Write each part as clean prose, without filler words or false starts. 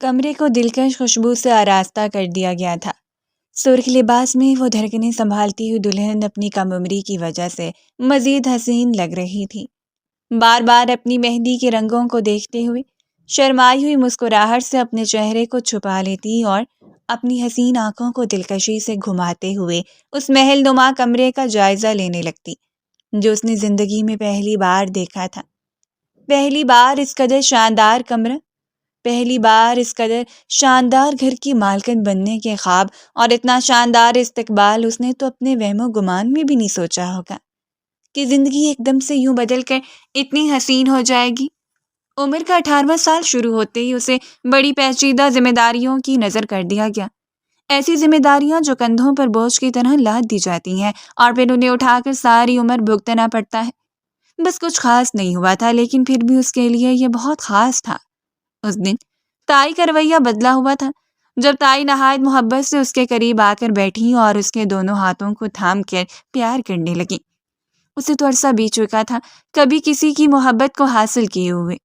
کمرے کو دلکش خوشبو سے آراستہ کر دیا گیا تھا۔ سرخ لباس میں وہ دھڑکنیں سنبھالتی ہوئی دلہن اپنی کم عمری کی وجہ سے مزید حسین لگ رہی تھی۔ بار بار اپنی مہندی کے رنگوں کو دیکھتے ہوئے شرمائی ہوئی مسکراہٹ سے اپنے چہرے کو چھپا لیتی اور اپنی حسین آنکھوں کو دلکشی سے گھماتے ہوئے اس محل نما کمرے کا جائزہ لینے لگتی جو اس نے زندگی میں پہلی بار دیکھا تھا۔ پہلی بار اس قدر شاندار کمرہ، پہلی بار اس قدر شاندار گھر کی مالکن بننے کے خواب اور اتنا شاندار استقبال اس نے تو اپنے وہم و گمان میں بھی نہیں سوچا ہوگا کہ زندگی ایک دم سے یوں بدل کر اتنی حسین ہو جائے گی۔ عمر کا 18واں سال شروع ہوتے ہی اسے بڑی پیچیدہ ذمہ داریوں کی نظر کر دیا گیا۔ ایسی ذمہ داریاں جو کندھوں پر بوجھ کی طرح لاد دی جاتی ہیں اور پھر انہیں اٹھا کر ساری عمر بھگتنا پڑتا ہے۔ بس کچھ خاص نہیں ہوا تھا، لیکن پھر بھی اس کے لیے یہ بہت خاص تھا۔ اس دن تائی کا رویہ بدلا ہوا تھا۔ جب تائی نہایت محبت سے اس کے قریب آ کر بیٹھی اور اس کے دونوں ہاتھوں کو تھام کر پیار کرنے لگی۔ اسے تو عرصہ بیت چکا تھا کبھی کسی کی محبت کو حاصل کیے ہوئے۔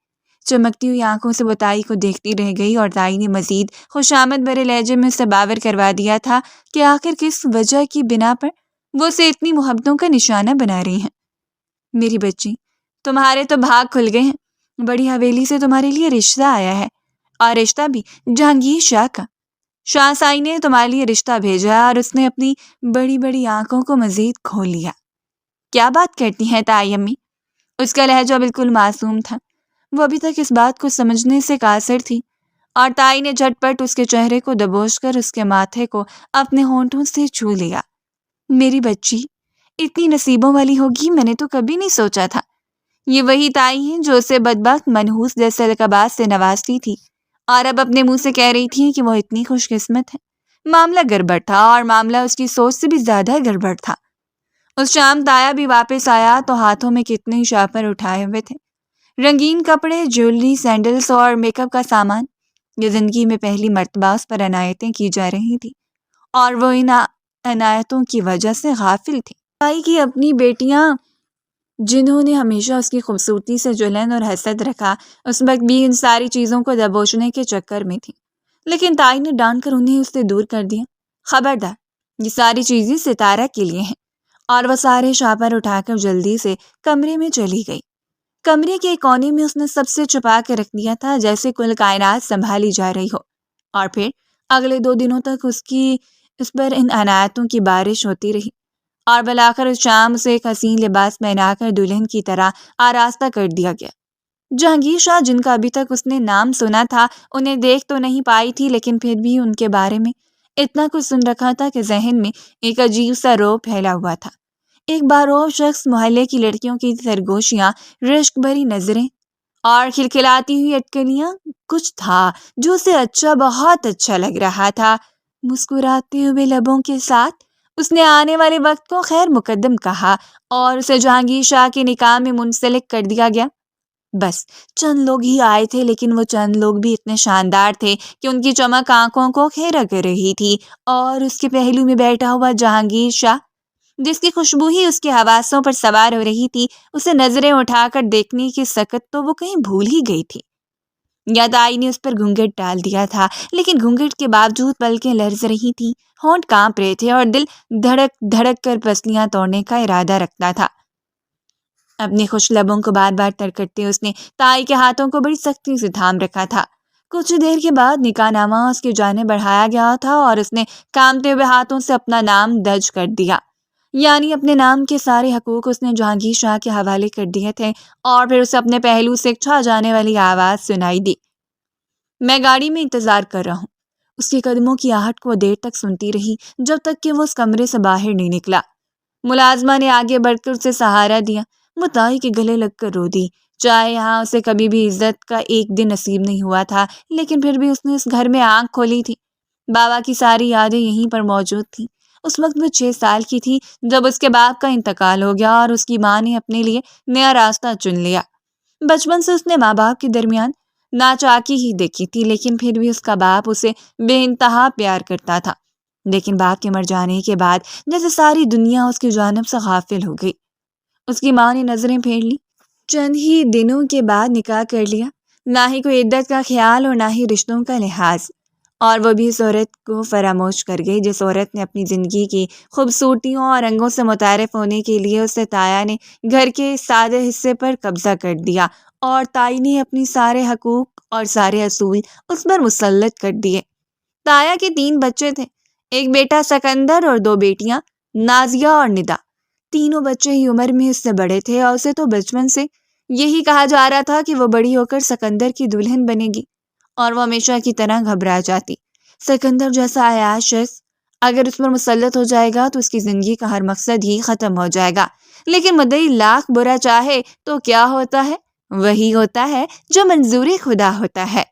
چمکتی ہوئی آنکھوں سے وہ تائی کو دیکھتی رہ گئی اور تائی نے مزید خوشامد بھرے لہجے میں اسے باور کروا دیا تھا کہ آخر کس وجہ کی بنا پر وہ اسے اتنی محبتوں کا نشانہ بنا رہی ہیں۔ میری بچی، تمہارے تو بھاگ کھل گئے ہیں۔ بڑی حویلی سے تمہارے لیے رشتہ آیا ہے، اور رشتہ بھی جہانگیر شاہ کا۔ شاہ سائی نے تمہارے لیے رشتہ بھیجا اور اس نے اپنی بڑی بڑی آنکھوں کو مزید کھول لیا۔ کیا بات کرتی ہیں تائی امی؟ اس کا لہجہ بالکل معصوم تھا۔ وہ ابھی تک اس بات کو سمجھنے سے قاصر تھی، اور تائی نے جھٹ پٹ اس کے چہرے کو دبوچ کر اس کے ماتھے کو اپنے ہونٹوں سے چھو لیا۔ میری بچی اتنی نصیبوں والی ہوگی، میں نے تو کبھی نہیں سوچا تھا۔ یہ وہی تائی ہیں جو اسے بدبخت منحوس جیسے لقبات سے نوازتی تھی، اور اب اپنے منہ سے کہہ رہی تھی کہ وہ اتنی خوش قسمت ہے۔ معاملہ گڑبڑ تھا، اور معاملہ اس کی سوچ سے بھی زیادہ گڑبڑ تھا۔ اس شام تایا بھی واپس آیا تو ہاتھوں میں کتنے شاپر اٹھائے ہوئے تھے۔ رنگین کپڑے، جیولری، سینڈلز اور میک اپ کا سامان۔ یہ زندگی میں پہلی مرتبہ اس پر عنایتیں کی جا رہی تھی، اور وہ ان عنایتوں کی وجہ سے غافل تھی۔ تائی کی اپنی بیٹیاں، جنہوں نے ہمیشہ اس کی خوبصورتی سے جلن اور حسد رکھا، اس وقت بھی ان ساری چیزوں کو دبوچنے کے چکر میں تھی، لیکن تائی نے ڈانٹ کر انہیں اس سے دور کر دیا۔ خبردار، یہ ساری چیزیں ستارہ کے لیے ہیں۔ اور وہ سارے شاپر اٹھا کر جلدی سے کمرے میں چلی گئی۔ کمرے کے کونے میں اس نے سب سے چھپا کے رکھ دیا تھا، جیسے کل کائنات سنبھالی جا رہی ہو۔ اور پھر اگلے 2 دنوں تک اس پر ان عنایتوں کی بارش ہوتی رہی، اور بالآخر اس شام اسے ایک حسین لباس پہنا کر دلہن کی طرح آراستہ کر دیا گیا۔ جہانگیر شاہ، جن کا ابھی تک اس نے نام سنا تھا، انہیں دیکھ تو نہیں پائی تھی، لیکن پھر بھی ان کے بارے میں اتنا کچھ سن رکھا تھا کہ ذہن میں ایک عجیب سا رعب پھیلا ہوا تھا۔ ایک باروب شخص، محلے کی لڑکیوں کی سرگوشیاں، رشک بھری نظریں اور کھلکھلاتی ہوئی اٹکلیاں، کچھ تھا جو اسے بہت اچھا لگ رہا تھا۔ مسکراتے ہوئے لبوں کے ساتھ اس نے آنے والے وقت کو خیر مقدم کہا، اور اسے جہانگیر شاہ کے نکاح میں منسلک کر دیا گیا۔ بس چند لوگ ہی آئے تھے، لیکن وہ چند لوگ بھی اتنے شاندار تھے کہ ان کی چمک آنکھوں کو کھیرا کر رہی تھی، اور اس کے پہلو میں بیٹھا ہوا جہانگیر شاہ، جس کی خوشبو ہی اس کے حواسوں پر سوار ہو رہی تھی، اسے نظریں اٹھا کر دیکھنے کی سکت تو وہ کہیں بھول ہی گئی تھی۔ یا تائی نے اس پر گھونگھٹ ڈال دیا تھا، لیکن گھونگھٹ کے باوجود پلکیں لرز رہی تھیں، ہونٹ کانپ رہے تھے، اور دل دھڑک دھڑک کر پسلیاں توڑنے کا ارادہ رکھتا تھا۔ اپنے خوش لبوں کو بار بار تر کرتے اس نے تائی کے ہاتھوں کو بڑی سختی سے تھام رکھا تھا۔ کچھ دیر کے بعد نکاح نامہ اس کی جانب بڑھایا گیا تھا، اور اس نے کانپتے ہوئے ہاتھوں سے اپنا نام درج کر دیا، یعنی اپنے نام کے سارے حقوق اس نے جہانگیر شاہ کے حوالے کر دیے تھے۔ اور پھر اسے اپنے پہلو سے چھا جانے والی آواز سنائی دی۔ میں گاڑی میں انتظار کر رہا ہوں۔ اس کے قدموں کی آہٹ کو دیر تک سنتی رہی، جب تک کہ وہ اس کمرے سے باہر نہیں نکلا۔ ملازمہ نے آگے بڑھ کر اسے سہارا دیا۔ وہ تائی کے گلے لگ کر رو دی۔ چاہے یہاں اسے کبھی بھی عزت کا ایک دن نصیب نہیں ہوا تھا، لیکن پھر بھی اس نے اس گھر میں آنکھ کھولی تھی۔ بابا کی ساری یادیں یہیں پر موجود تھیں۔ اس وقت وہ 6 سال کی تھی جب اس کے باپ کا انتقال ہو گیا، اور اس کی ماں نے اپنے لیے نیا راستہ چن لیا۔ بچپن سے اس نے ماں باپ کے درمیان ناچاکی ہی دیکھی تھی، لیکن پھر بھی اس کا باپ اسے بے انتہا پیار کرتا تھا۔ لیکن باپ کے مر جانے کے بعد جیسے ساری دنیا اس کی جانب سے غافل ہو گئی۔ اس کی ماں نے نظریں پھیر لی، چند ہی دنوں کے بعد نکاح کر لیا۔ نہ ہی کوئی عدت کا خیال اور نہ ہی رشتوں کا لحاظ، اور وہ بھی اس عورت کو فراموش کر گئی جس عورت نے اپنی زندگی کی خوبصورتیوں اور رنگوں سے متعارف ہونے کے لیے اسے تایا نے گھر کے سادے حصے پر قبضہ کر دیا، اور تائی نے اپنی سارے حقوق اور سارے اصول اس پر مسلط کر دیے۔ تایا کے 3 بچے تھے، ایک بیٹا سکندر اور 2 بیٹیاں نازیہ اور ندا۔ تینوں بچے ہی عمر میں اس سے بڑے تھے، اور اسے تو بچپن سے یہی کہا جا رہا تھا کہ وہ بڑی ہو کر سکندر کی دلہن بنے گی، اور وہ ہمیشہ کی طرح گھبرا جاتی۔ سکندر جیسا عیاش شخص اگر اس پر مسلط ہو جائے گا تو اس کی زندگی کا ہر مقصد ہی ختم ہو جائے گا، لیکن مدعی لاکھ برا چاہے تو کیا ہوتا ہے؟ وہی ہوتا ہے جو منظور خدا ہوتا ہے۔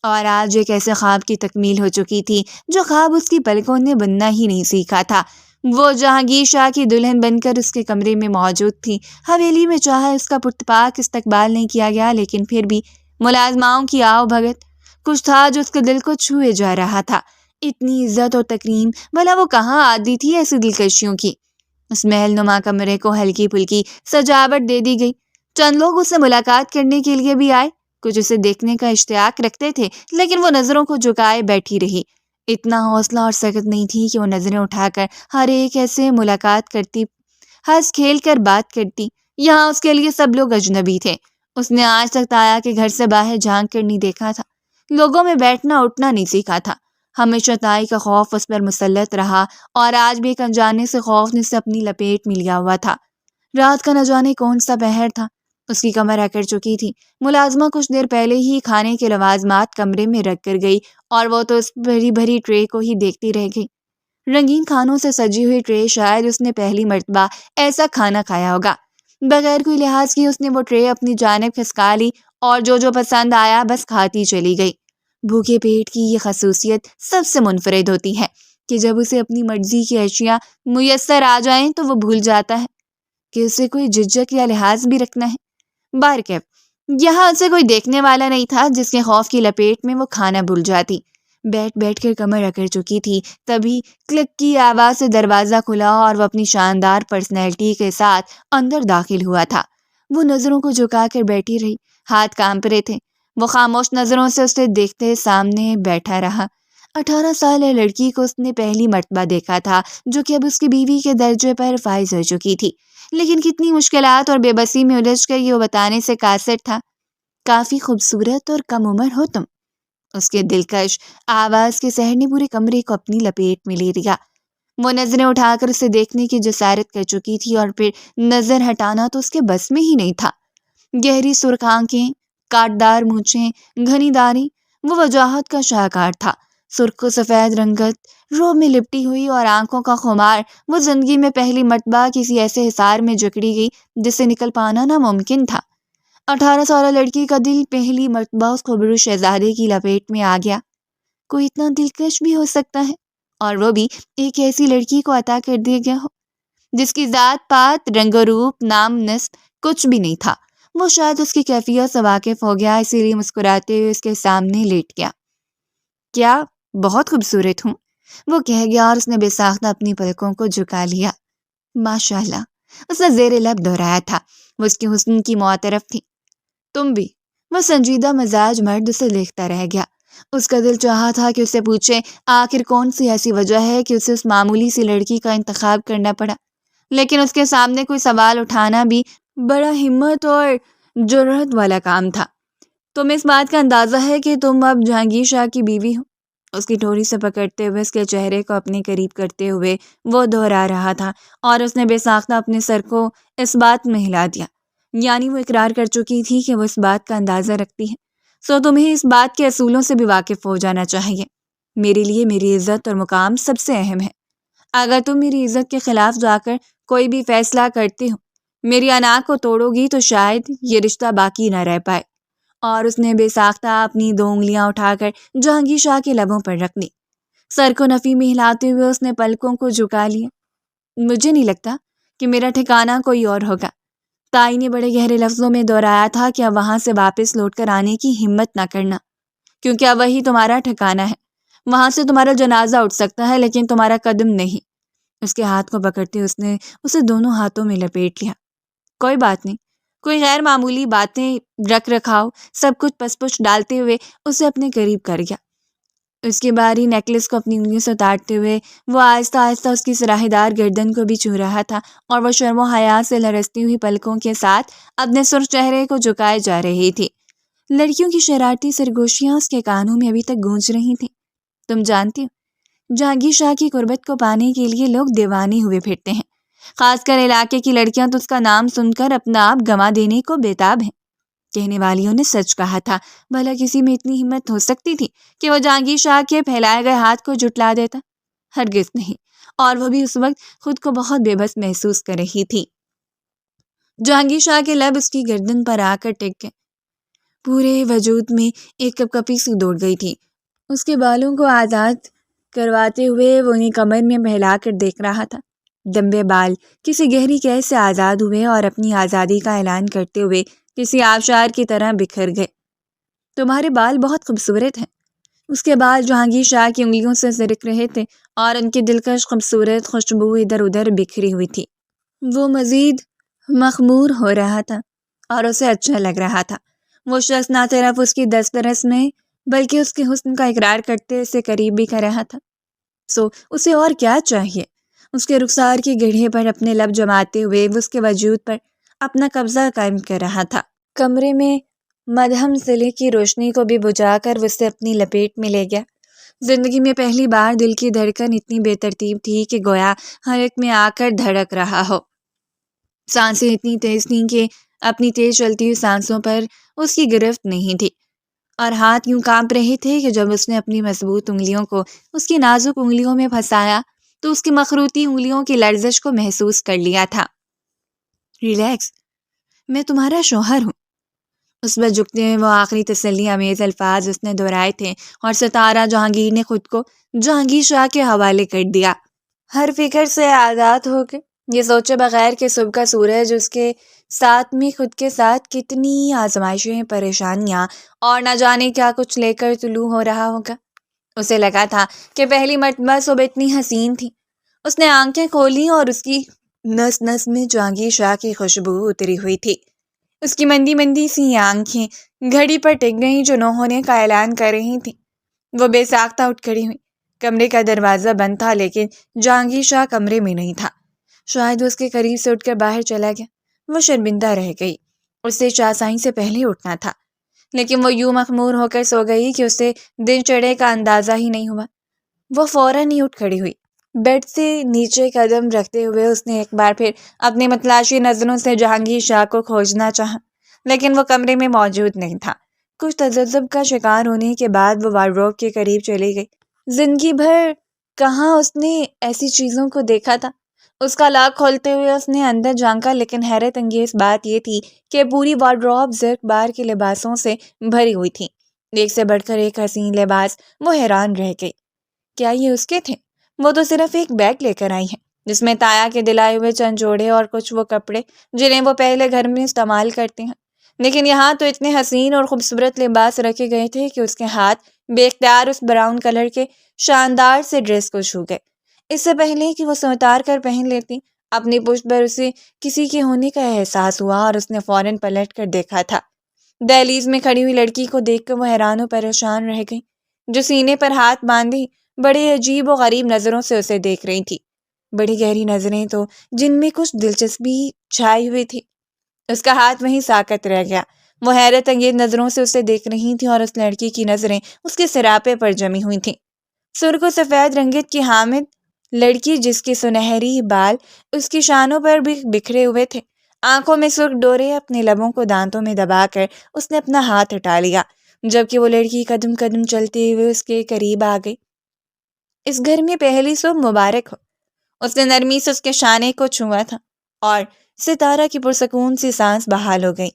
اور آج ایک ایسے خواب کی تکمیل ہو چکی تھی جو خواب اس کی پلکوں نے بننا ہی نہیں سیکھا تھا۔ وہ جہانگیر شاہ کی دلہن بن کر اس کے کمرے میں موجود تھی۔ حویلی میں چاہے اس کا پرتپاک استقبال نہیں کیا گیا، لیکن پھر بھی ملازماؤں کی آؤ بھگت کچھ تھا جو اس کے دل کو چھوئے جا رہا تھا۔ اتنی عزت اور تکریم، بھلا وہ کہاں عادی تھی ایسی دلکشیوں کی؟ اس محل نما کمرے کو ہلکی پھلکی سجاوٹ دے دی گئی۔ چند لوگ اس سے ملاقات کرنے کے لیے بھی آئے، کچھ اسے دیکھنے کا اشتیاق رکھتے تھے، لیکن وہ نظروں کو جھکائے بیٹھی رہی۔ اتنا حوصلہ اور سخت نہیں تھی کہ وہ نظریں اٹھا کر ہر ایک ایسے ملاقات کرتی، ہنس کھیل کر بات کرتی۔ یہاں اس کے لیے سب لوگ اجنبی تھے۔ اس نے آج تک تایا کے گھر سے باہر جھانک کر نہیں دیکھا تھا، لوگوں میں بیٹھنا اٹھنا نہیں سیکھا تھا۔ ہمیشہ تائی کا خوف اس پر مسلط رہا، اور آج بھی ایک انجانے سے خوف نے اسے اپنی لپیٹ میں لیا ہوا تھا۔ رات کا نہ جانے کون سا پہر تھا، اس کی کمر اکڑ چکی تھی۔ ملازمہ کچھ دیر پہلے ہی کھانے کے لوازمات کمرے میں رکھ کر گئی، اور وہ تو اس بھری بھری ٹرے کو ہی دیکھتی رہ گئی۔ رنگین کھانوں سے سجی ہوئی ٹرے، شاید اس نے پہلی مرتبہ ایسا کھانا کھایا ہوگا۔ بغیر کوئی لحاظ کی اس نے وہ ٹرے اپنی جانب کھسکا لی، اور جو پسند آیا بس کھاتی چلی گئی۔ بھوکے پیٹ کی یہ خصوصیت سب سے منفرد ہوتی ہے کہ جب اسے اپنی مرضی کی اشیاء میسر آ جائیں تو وہ بھول جاتا ہے کہ اسے کوئی جھجک یا لحاظ بھی رکھنا ہے۔ بارکیف یہاں اسے کوئی دیکھنے والا نہیں تھا جس کے خوف کی لپیٹ میں وہ کھانا بھول جاتی۔ بیٹھ بیٹھ کر کمر اکڑ چکی تھی، تبھی کلک کی آواز سے دروازہ کھلا اور وہ اپنی شاندار پرسنالٹی کے ساتھ اندر داخل ہوا تھا۔ وہ نظروں کو جھکا کر بیٹھی رہی، ہاتھ کانپ رہے تھے۔ وہ خاموش نظروں سے اسے دیکھتے سامنے بیٹھا رہا۔ 18 سالہ لڑکی کو اس نے پہلی مرتبہ دیکھا تھا، جو کہ اب اس کی بیوی کے درجے پر فائز ہو چکی تھی، لیکن کتنی مشکلات اور بے بسی میں الجھ کر یہ وہ بتانے سے قاصر تھا۔ کافی خوبصورت اور کم عمر ہو تم۔ اس کے دلکش آواز کے سحر نے پورے کمرے کو اپنی لپیٹ میں لے لیا۔ وہ نظریں اٹھا کر اسے دیکھنے کی جسارت کر چکی تھی، اور پھر نظر ہٹانا تو اس کے بس میں ہی نہیں تھا۔ گہری سرخ آنکھیں، کاٹدار مونچھیں، گھنی داڑھی، وہ وجاہت کا شاہکار تھا۔ سرخ و سفید رنگت روب میں لپٹی ہوئی اور آنکھوں کا خمار، وہ زندگی میں پہلی مرتبہ کسی ایسے حصار میں جکڑی گئی جس سے نکل پانا ناممکن تھا۔ 18 سالہ لڑکی کا دل پہلی مرتبہ اس خبرو شہزادے کی لپیٹ میں آ گیا۔ کوئی اتنا دلکش بھی ہو سکتا ہے، اور وہ بھی ایک ایسی لڑکی کو عطا کر دیا گیا ہو جس کی ذات پات، رنگ و روپ، نام نسب کچھ بھی نہیں تھا۔ وہ شاید اس کی کیفیت سے واقف ہو گیا، اسی لیے مسکراتے ہوئے اس کے سامنے لیٹ گیا۔ کیا بہت خوبصورت ہوں، وہ کہہ گیا، اور اس نے بے ساختہ اپنی پلکوں کو جھکا لیا۔ ماشاءاللہ، اس نے زیر لب دہرایا تھا۔ وہ اس کے حسن کی معترف تھی۔ تم بھی۔ وہ سنجیدہ مزاج مرد اسے دیکھتا رہ گیا۔ اس کا دل چاہا تھا کہ اسے پوچھے آخر کون سی ایسی وجہ ہے کہ اسے اس معمولی سی لڑکی کا انتخاب کرنا پڑا، لیکن اس کے سامنے کوئی سوال اٹھانا بھی بڑا ہمت اور جرأت والا کام تھا۔ تمہیں اس بات کا اندازہ ہے کہ تم اب جہانگیر شاہ کی بیوی ہو؟ اس کی ٹھوڑی سے پکڑتے ہوئے اس کے چہرے کو اپنے قریب کرتے ہوئے وہ دہرا رہا تھا، اور اس نے بے ساختہ اپنے سر کو اس بات میں ہلا دیا، یعنی وہ اقرار کر چکی تھی کہ وہ اس بات کا اندازہ رکھتی ہے۔ سو تمہیں اس بات کے اصولوں سے بھی واقف ہو جانا چاہیے۔ میرے لیے میری عزت اور مقام سب سے اہم ہے۔ اگر تم میری عزت کے خلاف جا کر کوئی بھی فیصلہ کرتے ہو، میری انا کو توڑو گی، تو شاید یہ رشتہ باقی نہ رہ پائے۔ اور اس نے بے ساختہ اپنی 2 انگلیاں اٹھا کر جہانگیر شاہ کے لبوں پر رکھ دی۔ سر کو نفی میں ہلاتے ہوئے اس نے پلکوں کو جھکا لیا۔ مجھے نہیں لگتا کہ میرا ٹھکانہ کوئی اور ہوگا۔ تائی نے بڑے گہرے لفظوں میں دہرایا تھا کہ اب وہاں سے واپس لوٹ کر آنے کی ہمت نہ کرنا، کیونکہ اب وہی تمہارا ٹھکانہ ہے۔ وہاں سے تمہارا جنازہ اٹھ سکتا ہے، لیکن تمہارا قدم نہیں۔ اس کے ہاتھ کو پکڑتے اس نے اسے دونوں ہاتھوں میں لپیٹ لیا۔ کوئی بات نہیں، کوئی غیر معمولی باتیں رکھ رکھاؤ سب کچھ پس پش ڈالتے ہوئے اسے اپنے قریب کر گیا۔ اس کی باری نیکلس کو اپنی انگلیوں سے اتارتے ہوئے وہ آہستہ آہستہ اس کی سراہی دار گردن کو بھی چھو رہا تھا، اور وہ شرم و حیا سے لرزتی ہوئی پلکوں کے ساتھ اپنے سرخ چہرے کو جھکائے جا رہی تھی۔ لڑکیوں کی شرارتی سرگوشیاں اس کے کانوں میں ابھی تک گونج رہی تھیں۔ تم جانتی ہو، جہانگیر شاہ کی قربت کو پانے کے لیے لوگ دیوانے ہوئے پھرتے ہیں، خاص کر علاقے کی لڑکیاں تو اس کا نام سن کر اپنا آپ گنوا دینے کو بےتاب ہیں۔ کہنے والیوں نے سچ کہا تھا، بھلا کسی میں اتنی ہمت ہو سکتی تھی کہ وہ جہانگیر شاہ کے پھیلائے گئے ہاتھ کو جھٹلا دیتا؟ ہرگز نہیں، اور وہ بھی اس وقت خود کو بہت بے بس محسوس کر رہی تھی۔ جہانگیر شاہ کے لب اس کی گردن پر آ کر ٹک گئے، پورے وجود میں ایک کپ کپی سی دوڑ گئی تھی۔ اس کے بالوں کو آزاد کرواتے ہوئے وہ انہیں کمر میں بہلا کر دیکھ رہا تھا۔ لمبے بال کسی گہری قید سے آزاد ہوئے اور اپنی آزادی کا اعلان کرتے ہوئے کسی آبشار کی طرح بکھر گئے۔ تمہارے بال بہت خوبصورت ہیں۔ اس کے بال جہانگیر شاہ کی انگلیوں سے سرک رہے تھے اور ان کی دلکش خوبصورت خوشبو ادھر ادھر بکھری ہوئی تھی۔ وہ مزید مخمور ہو رہا تھا اور اسے اچھا لگ رہا تھا۔ وہ شخص نہ صرف اس کی دسترس میں بلکہ اس کے حسن کا اقرار کرتے اسے قریب بھی کر رہا تھا۔ اسے اور کیا چاہیے؟ اس کے رخسار کی گڑھے پر اپنے لب جماتے ہوئے وہ اس کے وجود پر اپنا قبضہ قائم کر رہا تھا۔ کمرے میں مدھم سلے کی روشنی کو بھی بجھا کر وہ اسے اپنی لپیٹ میں لے گیا۔ زندگی میں پہلی بار دل کی دھڑکن اتنی بے ترتیب تھی کہ گویا ہر ایک میں آ کر دھڑک رہا ہو۔ سانسیں اتنی تیز تھیں کہ اپنی تیز چلتی ہوئی سانسوں پر اس کی گرفت نہیں تھی، اور ہاتھ یوں کانپ رہے تھے کہ جب اس نے اپنی مضبوط انگلیوں کو اس کی نازک انگلیوں میں پھنسایا تو اس کی مخروطی انگلیوں کی لرزش کو محسوس کر لیا تھا۔ ریلیکس، میں تمہارا شوہر ہوں۔ اس پر جھکتے ہوئے وہ آخری تسلی امیز الفاظ اس نے دہرائے تھے، اور ستارہ جہانگیر نے خود کو جہانگیر شاہ کے حوالے کر دیا۔ ہر فکر سے آزاد ہو کے یہ سوچے بغیر کہ صبح کا سورج اس کے ساتھ میں خود کے ساتھ کتنی آزمائشیں، پریشانیاں اور نہ جانے کیا کچھ لے کر طلوع ہو رہا ہوگا۔ اسے لگا تھا کہ پہلی مرتبہ صبح اتنی حسین تھی۔ اس نے آنکھیں کھولی اور اس کی نس نس میں جہانگیر شاہ کی خوشبو اتری ہوئی تھی۔ اس کی مندی مندی سی آنکھیں گھڑی پر ٹک گئیں جو 9 ہونے کا اعلان کر رہی تھیں۔ وہ بے ساختہ اٹھ کھڑی ہوئی۔ کمرے کا دروازہ بند تھا، لیکن جہانگیر شاہ کمرے میں نہیں تھا۔ شاید وہ اس کے قریب سے اٹھ کر باہر چلا گیا۔ وہ شرمندہ رہ گئی۔ اسے چاشائی سے پہلے اٹھنا تھا، لیکن وہ یوں مخمور ہو کر سو گئی کہ اسے دن چڑھے کا اندازہ ہی نہیں ہوا۔ وہ فوراً ہی اٹھ کھڑی ہوئی۔ بیڈ سے نیچے قدم رکھتے ہوئے اس نے ایک بار پھر اپنی متلاشی نظروں سے جہانگیر شاہ کو کھوجنا چاہا، لیکن وہ کمرے میں موجود نہیں تھا۔ کچھ تذبذب کا شکار ہونے کے بعد وہ وارڈروب کے قریب چلی گئی۔ زندگی بھر کہاں اس نے ایسی چیزوں کو دیکھا تھا۔ اس کا لاک کھولتے ہوئے اس نے اندر جھانکا، لیکن حیرت انگیز بات یہ تھی کہ پوری وارڈروب زرق بار کے لباسوں سے بھری ہوئی تھی، ایک سے بڑھ کر ایک حسین لباس۔ وہ حیران رہ گئی، کیا یہ اس کے تھے؟ وہ تو صرف ایک بیگ لے کر آئی ہیں جس میں تایا کے دلائے ہوئے چند جوڑے اور کچھ وہ کپڑے جنہیں وہ پہلے گھر میں استعمال کرتے ہیں، لیکن یہاں تو اتنے حسین اور خوبصورت لباس رکھے گئے تھے کہ اس کے ہاتھ بے اختیار اس براؤن کلر کے شاندار سے ڈریس کو چھو گئے۔ اس سے پہلے کہ وہ اسے اتار کر پہن لیتی، اپنی پشت پر اسے کسی کے ہونے کا احساس ہوا اور اس نے فوراً پلٹ کر دیکھا تھا۔ دہلیز میں کھڑی ہوئی لڑکی کو دیکھ کر وہ حیران و پریشان رہ گئی، جو سینے پر ہاتھ باندھے بڑے عجیب و غریب نظروں سے اسے دیکھ رہی تھی۔ بڑی گہری نظریں تو جن میں کچھ دلچسپی چھائی ہوئی تھی۔ اس کا ہاتھ وہیں ساکت رہ گیا۔ وہ حیرت انگیز نظروں سے اسے دیکھ رہی تھی اور اس لڑکی کی نظریں اس کے سراپے پر جمی ہوئی تھیں۔ سرخ و سفید رنگت کی حامد لڑکی جس کے سنہری بال اس کی شانوں پر بھی بکھرے ہوئے تھے، آنکھوں میں سرخ ڈورے، اپنے لبوں کو دانتوں میں دبا کر اس نے اپنا ہاتھ ہٹا لیا، جبکہ وہ لڑکی قدم قدم چلتے ہوئے اس کے قریب آ گئی۔ اس گھر میں پہلی صبح مبارک ہو۔ اس نے نرمی سے اس کے شانے کو چھوا تھا اور ستارہ کی پرسکون سی سانس بحال ہو گئی۔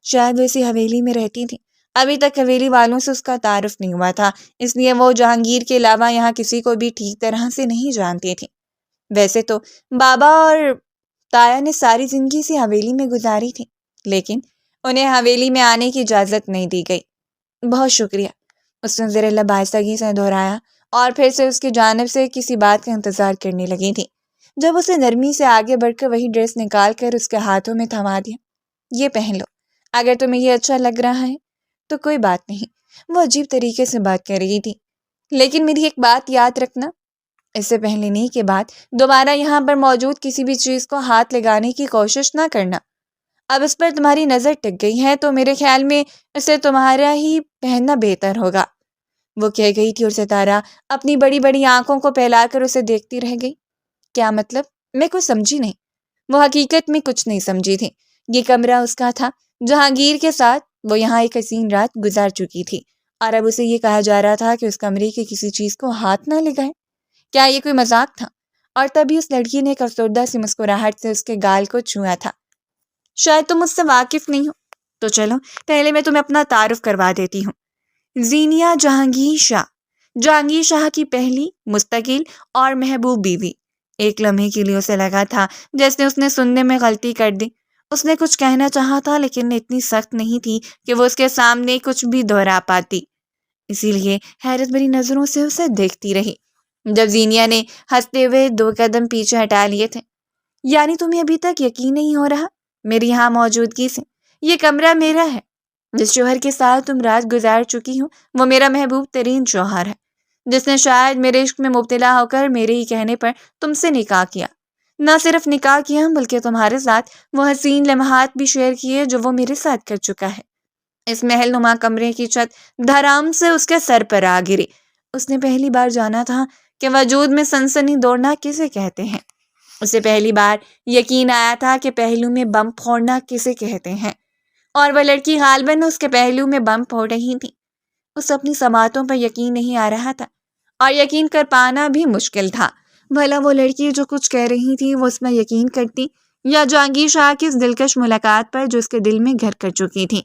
شاید وہ اسی حویلی میں رہتی تھی۔ ابھی تک حویلی والوں سے اس کا تعارف نہیں ہوا تھا، اس لیے وہ جہانگیر کے علاوہ یہاں کسی کو بھی ٹھیک طرح سے نہیں جانتی تھی۔ ویسے تو بابا اور تایا نے ساری زندگی اسی حویلی میں گزاری تھی، لیکن انہیں حویلی میں آنے کی اجازت نہیں دی گئی۔ بہت شکریہ، اس نے زیر لب آہستگی سے دہرایا اور پھر سے اس کی جانب سے کسی بات کا انتظار کرنے لگی تھی۔ جب اسے نرمی سے آگے بڑھ کر وہی ڈریس نکال کر اس کے ہاتھوں میں تھما دیا، یہ پہن لو، اگر تمہیں یہ اچھا لگ رہا ہے تو کوئی بات نہیں۔ وہ عجیب طریقے سے بات کر رہی تھی۔ لیکن میری ایک بات یاد رکھنا، اس سے پہلے نہیں کے بعد دوبارہ یہاں پر موجود کسی بھی چیز کو ہاتھ لگانے کی کوشش نہ کرنا۔ اب اس پر تمہاری نظر ٹک گئی ہے تو میرے خیال میں اسے تمہارا ہی پہننا بہتر ہوگا، وہ کہہ گئی تھی، اور ستارہ اپنی بڑی بڑی آنکھوں کو پھیلا کر اسے دیکھتی رہ گئی۔ کیا مطلب؟ میں کچھ سمجھی نہیں۔ وہ حقیقت میں کچھ نہیں سمجھی تھی۔ یہ کمرہ اس کا تھا، جہانگیر کے ساتھ وہ یہاں ایک حسین رات گزار چکی تھی، اور اب اسے یہ کہا جا رہا تھا کہ اس کمرے کی کسی چیز کو ہاتھ نہ لگائے۔ کیا یہ کوئی مذاق تھا؟ اور تبھی اس لڑکی نے ایک افسردہ سی مسکراہٹ سے اس کے گال کو چھوا تھا۔ شاید تم مجھ سے واقف نہیں ہو، تو چلو پہلے میں تمہیں اپنا تعارف کروا دیتی ہوں۔ زینیہ جہانگیر شاہ، جہانگیر شاہ کی پہلی مستقل اور محبوب بیوی۔ ایک لمحے کے لیے اسے لگا تھا جیسے اس نے سننے میں غلطی کر دی۔ اس نے کچھ کہنا چاہا تھا لیکن اتنی سخت نہیں تھی کہ وہ اس کے سامنے کچھ بھی دہرا پاتی، اسی لیے حیرت بھری نظروں سے اسے دیکھتی رہی۔ جب زینیہ نے ہنستے ہوئے 2 قدم پیچھے ہٹا لیے تھے، یعنی تمہیں ابھی تک یقین نہیں ہو رہا میری یہاں موجودگی سے؟ یہ کمرہ میرا ہے۔ جس شوہر کے ساتھ تم رات گزار چکی ہو وہ میرا محبوب ترین شوہر ہے، جس نے شاید میرے عشق میں مبتلا ہو کر میرے ہی کہنے پر تم سے نکاح کیا۔ نہ صرف نکاح کیا بلکہ تمہارے ساتھ وہ حسین لمحات بھی شیئر کیے جو وہ میرے ساتھ کر چکا ہے۔ اس محل نما کمرے کی چھت دھڑام سے اس کے سر پر آ گری۔ اس نے پہلی بار جانا تھا کہ وجود میں سنسنی دوڑنا کسے کہتے ہیں۔ اسے پہلی بار یقین آیا تھا کہ پہلو میں بم پھوڑنا کسے کہتے ہیں، اور وہ لڑکی غالباً اس کے پہلو میں بم پھوڑ رہی تھی۔ اسے اپنی سماعتوں پر یقین نہیں آ رہا تھا، اور یقین کر پانا بھی مشکل تھا۔ بھلا وہ لڑکی جو کچھ کہہ رہی تھی وہ اس میں یقین کرتی، یا جہانگیر شاہ کی اس دلکش ملاقات پر جو اس کے دل میں گھر کر چکی تھی۔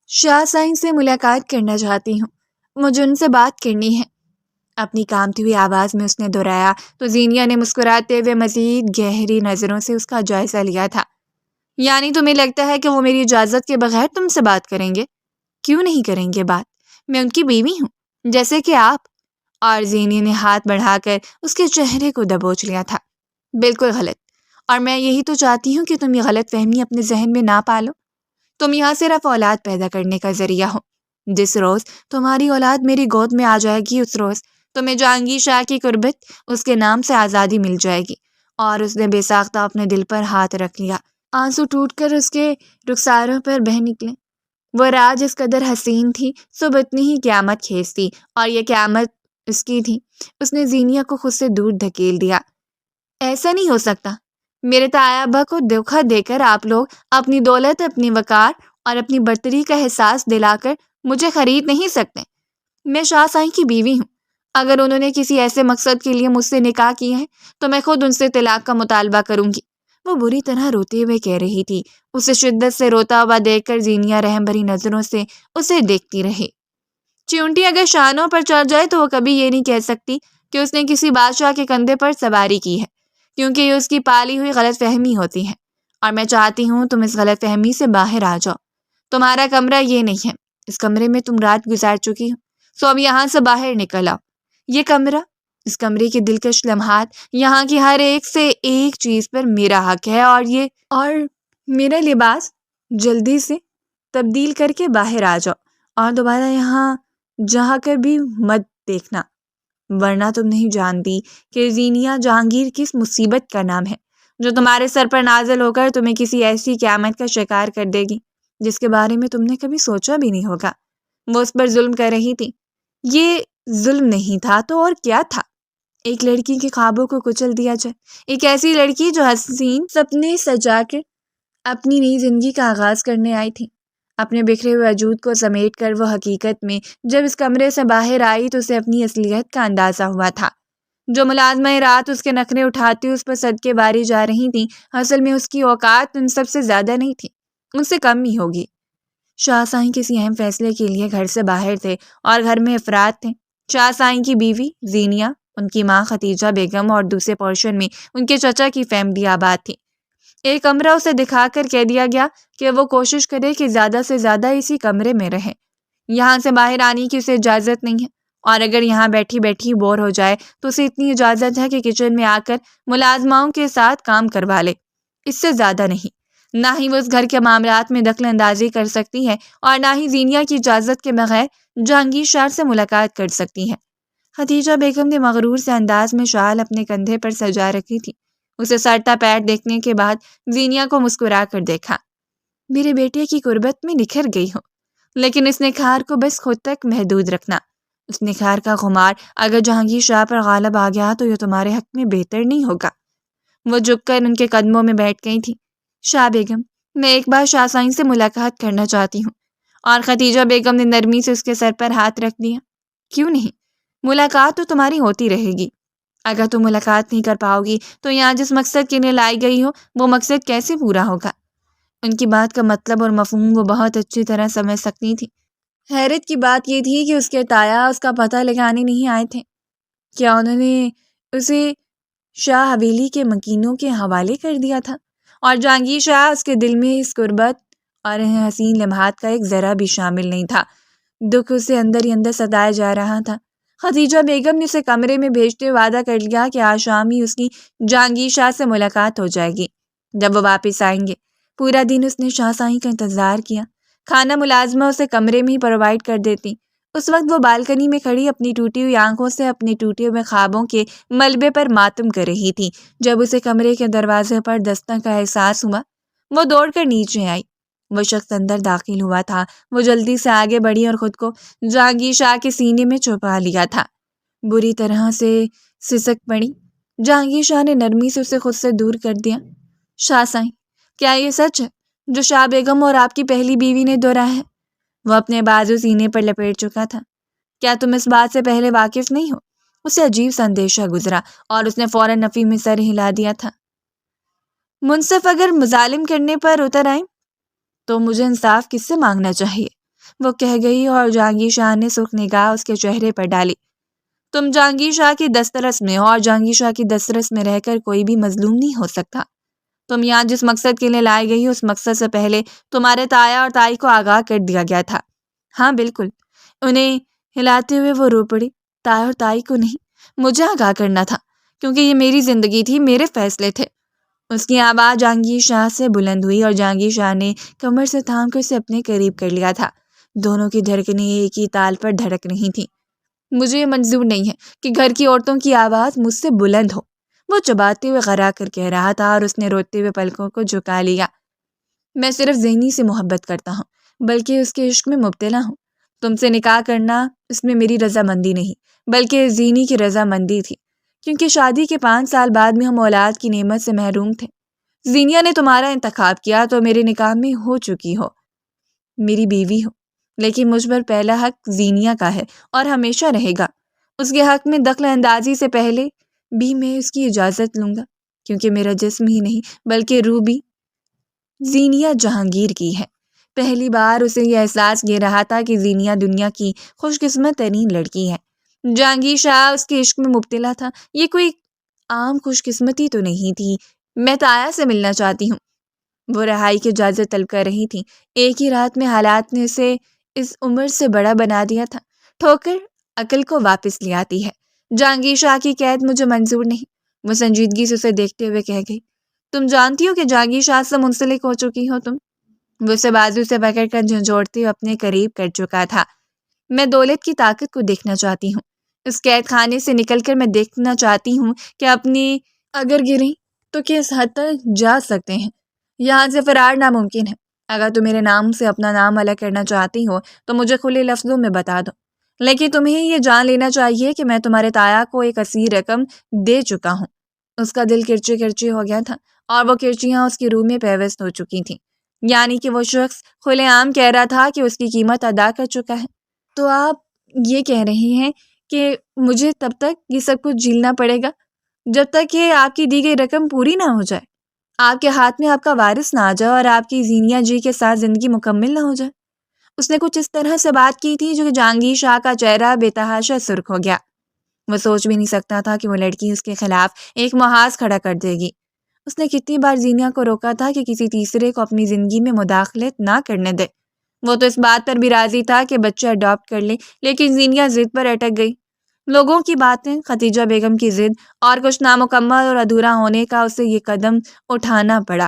شاہ سائن سے ملاقات کرنا چاہتی ہوں، مجھے ان سے بات کرنی ہے، اپنی کانپتی ہوئی آواز میں اس نے دہرایا تو زینیہ نے مسکراتے ہوئے مزید گہری نظروں سے اس کا جائزہ لیا تھا۔ یعنی تمہیں لگتا ہے کہ وہ میری اجازت کے بغیر تم سے بات کریں گے؟ کیوں نہیں کریں گے بات؟ میں ان کی بیوی ہوں، جیسے کہ آپ۔ اور زینیہ نے ہاتھ بڑھا کر اس کے چہرے کو دبوچ لیا تھا۔ بالکل غلط، اور میں یہی تو چاہتی ہوں کہ تم یہ غلط فہمی اپنے ذہن میں نہ پالو۔ تم یہاں صرف اولاد پیدا کرنے کا ذریعہ ہو۔ جس روز تمہاری اولاد میری گود میں آ جائے گی اس روز تمہیں جہانگیر شاہ کی قربت اس کے نام سے آزادی مل جائے گی۔ اور اس نے بے ساختہ اپنے دل پر ہاتھ رکھ لیا۔ آنسو ٹوٹ کر اس کے رخساروں پر بہہ نکلے۔ وہ رات جس قدر حسین تھی صبح اتنی ہی قیامت خیز تھی، اور یہ قیامت اس کی تھی۔ اس نے زینیہ کو خود سے دور دھکیل دیا۔ ایسا نہیں ہو سکتا، میرے تایا ابا کو دھوکہ دے کر آپ لوگ اپنی دولت، اپنی وقار اور اپنی برتری کا احساس دلا کر مجھے خرید نہیں سکتے۔ میں شاہ سائیں کی بیوی ہوں۔ اگر انہوں نے کسی ایسے مقصد کے لیے مجھ سے نکاح کیا ہے تو میں خود ان سے طلاق کا مطالبہ کروں گی، وہ بری طرح روتے ہوئے کہہ رہی تھی۔ اسے شدت سے روتا ہوا دیکھ کر زینیہ رحم بھری نظروں سے اسے دیکھتی رہی۔ چیونٹی اگر شانوں پر چڑھ جائے تو وہ کبھی یہ نہیں کہہ سکتی کہ اس نے کسی بادشاہ کے کندھے پر سواری کی ہے، کیونکہ یہ اس کی پالی ہوئی غلط فہمی ہوتی ہے، اور میں چاہتی ہوں تم اس غلط فہمی سے باہر آ جاؤ۔ تمہارا کمرہ یہ نہیں ہے، اس کمرے میں تم رات گزار چکی ہو، سو اب یہاں سے باہر نکل آؤ۔ یہ کمرہ، اس کمرے کے دلکش لمحات، یہاں کی ہر ایک سے ایک چیز پر میرا حق ہے، اور میرا لباس جلدی سے تبدیل کر کے باہر آ جاؤ، اور دوبارہ یہاں جہاں کر بھی مت دیکھنا، ورنہ تم نہیں جانتی کہ زینیہ جہانگیر کس مصیبت کا نام ہے جو تمہارے سر پر نازل ہو کر تمہیں کسی ایسی قیامت کا شکار کر دے گی جس کے بارے میں تم نے کبھی سوچا بھی نہیں ہوگا۔ وہ اس پر ظلم کر رہی تھی۔ یہ ظلم نہیں تھا تو اور کیا تھا؟ ایک لڑکی کے خوابوں کو کچل دیا جائے، ایک ایسی لڑکی جو حسین سپنے سجا کر اپنی نئی زندگی کا آغاز کرنے آئی تھی۔ اپنے بکھرے ہوئے وجود کو سمیٹ کر وہ حقیقت میں جب اس کمرے سے باہر آئی تو اسے اپنی اصلیت کا اندازہ ہوا تھا۔ جو ملازمہ رات اس کے نخرے اٹھاتی اس پر صدقے باری جا رہی تھیں، اصل میں اس کی اوقات ان سب سے زیادہ نہیں تھی، ان سے کم ہی ہوگی۔ شاہ سائیں کسی اہم فیصلے کے لیے گھر سے باہر تھے، اور گھر میں افراد تھے۔ شاہ سائیں کی بیوی زینیہ، ان کی ماں ختیجہ بیگم، اور دوسرے پورشن میں ان کے چچا کی فیملی آباد تھی۔ ایک کمرہ اسے دکھا کر کہہ دیا گیا کہ وہ کوشش کرے کہ زیادہ سے زیادہ اسی کمرے میں رہے، یہاں سے باہر آنے کی اسے اجازت نہیں ہے، اور اگر یہاں بیٹھی بیٹھی بور ہو جائے تو اسے اتنی اجازت ہے کہ کچن میں آ کر ملازماؤں کے ساتھ کام کروا لے، اس سے زیادہ نہیں۔ نہ ہی وہ اس گھر کے معاملات میں دخل اندازی کر سکتی ہے اور نہ ہی زینیہ کی اجازت کے بغیر جہانگیر شاہ سے ملاقات کر سکتی ہے۔ خدیجہ بیگم نے مغرور سے انداز میں شال اپنے کندھے پر سجا رکھی تھی۔ اسے سرتا پیر دیکھنے کے بعد زینیہ کو مسکرا کر دیکھا۔ میرے بیٹے کی قربت میں نکھر گئی ہو، لیکن اس نکھار کو بس خود تک محدود رکھنا۔ اس نکھار کا خمار اگر جہانگیر شاہ پر غالب آ گیا تو یہ تمہارے حق میں بہتر نہیں ہوگا۔ وہ جھک کر ان کے قدموں میں بیٹھ گئی تھی۔ شاہ بیگم، میں ایک بار شاہ سائیں سے ملاقات کرنا چاہتی ہوں۔ اور خدیجہ بیگم نے نرمی سے اس کے سر پر ہاتھ رکھ دیا۔ کیوں نہیں؟ ملاقات تو تمہاری ہوتی رہے گی۔ اگر تم ملاقات نہیں کر پاؤ گی تو یہاں جس مقصد کے لیے لائی گئی ہو وہ مقصد کیسے پورا ہوگا؟ ان کی بات کا مطلب اور مفہوم وہ بہت اچھی طرح سمجھ سکتی تھی۔ حیرت کی بات یہ تھی کہ اس کے تایا اس کا پتہ لگانے نہیں آئے تھے۔ کیا انہوں نے اسے شاہ حویلی کے مکینوں کے حوالے کر دیا تھا؟ اور جہانگیر شاہ اس کے دل میں اس قربت اور حسین لمحات کا ایک ذرا بھی شامل نہیں تھا۔ دکھ اسے اندر ہی اندر ستایا جا رہا تھا۔ خدیجہ بیگم نے اسے کمرے میں بھیجتے وعدہ کر لیا کہ آج شام ہی اس کی جہانگیر شاہ سے ملاقات ہو جائے گی جب وہ واپس آئیں گے۔ پورا دن اس نے شاہ سائیں کا انتظار کیا۔ کھانا ملازمہ اسے کمرے میں ہی پرووائڈ کر دیتی۔ اس وقت وہ بالکنی میں کھڑی اپنی ٹوٹی ہوئی آنکھوں سے اپنے ٹوٹے ہوئے خوابوں کے ملبے پر ماتم کر رہی تھی جب اسے کمرے کے دروازے پر دستک کا احساس ہوا۔ وہ دوڑ کر نیچے آئی۔ وہ شخص اندر داخل ہوا تھا۔ وہ جلدی سے آگے بڑھی اور خود کو جہانگیر شاہ کے سینے میں چھپا لیا تھا۔ بری طرح سے سسک پڑی۔ جہانگیر شاہ نے نرمی سے اسے خود سے دور کر دیا۔ شاہ سائیں، کیا یہ سچ ہے جو شاہ بیگم اور آپ کی پہلی بیوی نے دہرایا ہے؟ وہ اپنے بازو سینے پر لپیٹ چکا تھا۔ کیا تم اس بات سے پہلے واقف نہیں ہو؟ اسے عجیب سا اندیشہ گزرا اور اس نے فوراً نفی میں سر ہلا دیا تھا۔ منصف اگر مظالم کرنے پر اتر آئیں تو مجھے انصاف کس سے مانگنا چاہیے؟ وہ کہہ گئی اور جہانگیر شاہ نے سرخ نگاہ اس کے چہرے پر ڈالی۔ تم جہانگیر شاہ کی دسترس میں ہو اور جہانگیر شاہ کی دسترس میں رہ کر کوئی بھی مظلوم نہیں ہو سکتا۔ تم یہاں جس مقصد کے لیے لائی گئی اس مقصد سے پہلے تمہارے تایا اور تائی کو آگاہ کر دیا گیا تھا۔ ہاں بالکل۔ انہیں ہلاتے ہوئے وہ رو پڑی۔ تایا اور تائی کو نہیں، مجھے آگاہ کرنا تھا، کیونکہ یہ میری زندگی تھی، میرے فیصلے تھے۔ اس کی آواز جہانگیر شاہ سے بلند ہوئی اور جہانگیر شاہ نے کمر سے تھام کر اسے اپنے قریب کر لیا تھا۔ دونوں کی دھڑکنیں ایک ہی تال پر دھڑک رہی تھیں۔ مجھے یہ منظور نہیں ہے کہ گھر کی عورتوں کی آواز مجھ سے بلند ہو، وہ چباتے ہوئے غرا کر کہہ رہا تھا اور اس نے روتے ہوئے پلکوں کو جھکا لیا۔ میں صرف ذہنی سے محبت کرتا ہوں، بلکہ اس کے عشق میں مبتلا ہوں۔ تم سے نکاح کرنا اس میں میری رضامندی نہیں، بلکہ ذہنی کی رضامندی تھی، کیونکہ شادی کے 5 سال بعد میں ہم اولاد کی نعمت سے محروم تھے۔ زینیہ نے تمہارا انتخاب کیا تو میرے نکاح میں ہو چکی ہو، میری بیوی ہو، لیکن مجھ پر پہلا حق زینیہ کا ہے اور ہمیشہ رہے گا۔ اس کے حق میں دخل اندازی سے پہلے بھی میں اس کی اجازت لوں گا، کیونکہ میرا جسم ہی نہیں بلکہ روح بھی زینیہ جہانگیر کی ہے۔ پہلی بار اسے یہ احساس یہ رہا تھا کہ زینیہ دنیا کی خوش قسمت ترین لڑکی ہے۔ جہانگیر شاہ اس کے عشق میں مبتلا تھا۔ یہ کوئی عام خوش قسمتی تو نہیں تھی۔ میں تایا سے ملنا چاہتی ہوں۔ وہ رہائی کی اجازت طلب کر رہی تھی۔ ایک ہی رات میں حالات نے اسے اس عمر سے بڑا بنا دیا تھا۔ ٹھوکر عقل کو واپس لے آتی ہے۔ جہانگیر شاہ کی قید مجھے منظور نہیں، وہ سنجیدگی سے اسے دیکھتے ہوئے کہہ گئی۔ تم جانتی ہو کہ جہانگیر شاہ سے منسلک ہو چکی ہو تم؟ وہ اسے بازو سے پکڑ کر جھنجھوڑتے ہوئے اپنے قریب کر چکا تھا۔ میں دولت کی طاقت کو دیکھنا چاہتی ہوں۔ اس قید خانے سے نکل کر میں دیکھنا چاہتی ہوں کہ اپنی اگر گریں تو کس حد تک جا سکتے ہیں۔ یہاں سے فرار ناممکن ہے۔ اگر تم میرے نام سے اپنا نام الگ کرنا چاہتی ہو تو مجھے کھلے لفظوں میں بتا دو، لیکن تمہیں یہ جان لینا چاہیے کہ میں تمہارے تایا کو ایک کثیر رقم دے چکا ہوں۔ اس کا دل کرچے کرچے ہو گیا تھا اور وہ کرچیاں اس کی روح میں پیوست ہو چکی تھیں، یعنی کہ وہ شخص کھلے عام کہہ رہا تھا کہ اس کی قیمت ادا کر چکا ہے۔ تو آپ یہ کہہ رہی ہیں کہ مجھے تب تک یہ سب کچھ جھیلنا پڑے گا جب تک کہ آپ کی دی گئی رقم پوری نہ ہو جائے، آپ کے ہاتھ میں آپ کا وارث نہ آ جائے اور آپ کی زینیہ جی کے ساتھ زندگی مکمل نہ ہو جائے۔ اس نے کچھ اس طرح سے بات کی تھی جو کہ جہانگیر شاہ کا چہرہ بے تحاشا سرخ ہو گیا۔ وہ سوچ بھی نہیں سکتا تھا کہ وہ لڑکی اس کے خلاف ایک محاذ کھڑا کر دے گی۔ اس نے کتنی بار زینیہ کو روکا تھا کہ کسی تیسرے کو اپنی زندگی میں مداخلت نہ کرنے دے۔ وہ تو اس بات پر بھی راضی تھا کہ بچہ اڈاپٹ کر لے، لیکن زینیہ ضد پر اٹک گئی۔ لوگوں کی باتیں، خدیجہ بیگم کی ضد اور کچھ نامکمل اور ادھورا ہونے کا اسے یہ قدم اٹھانا پڑا۔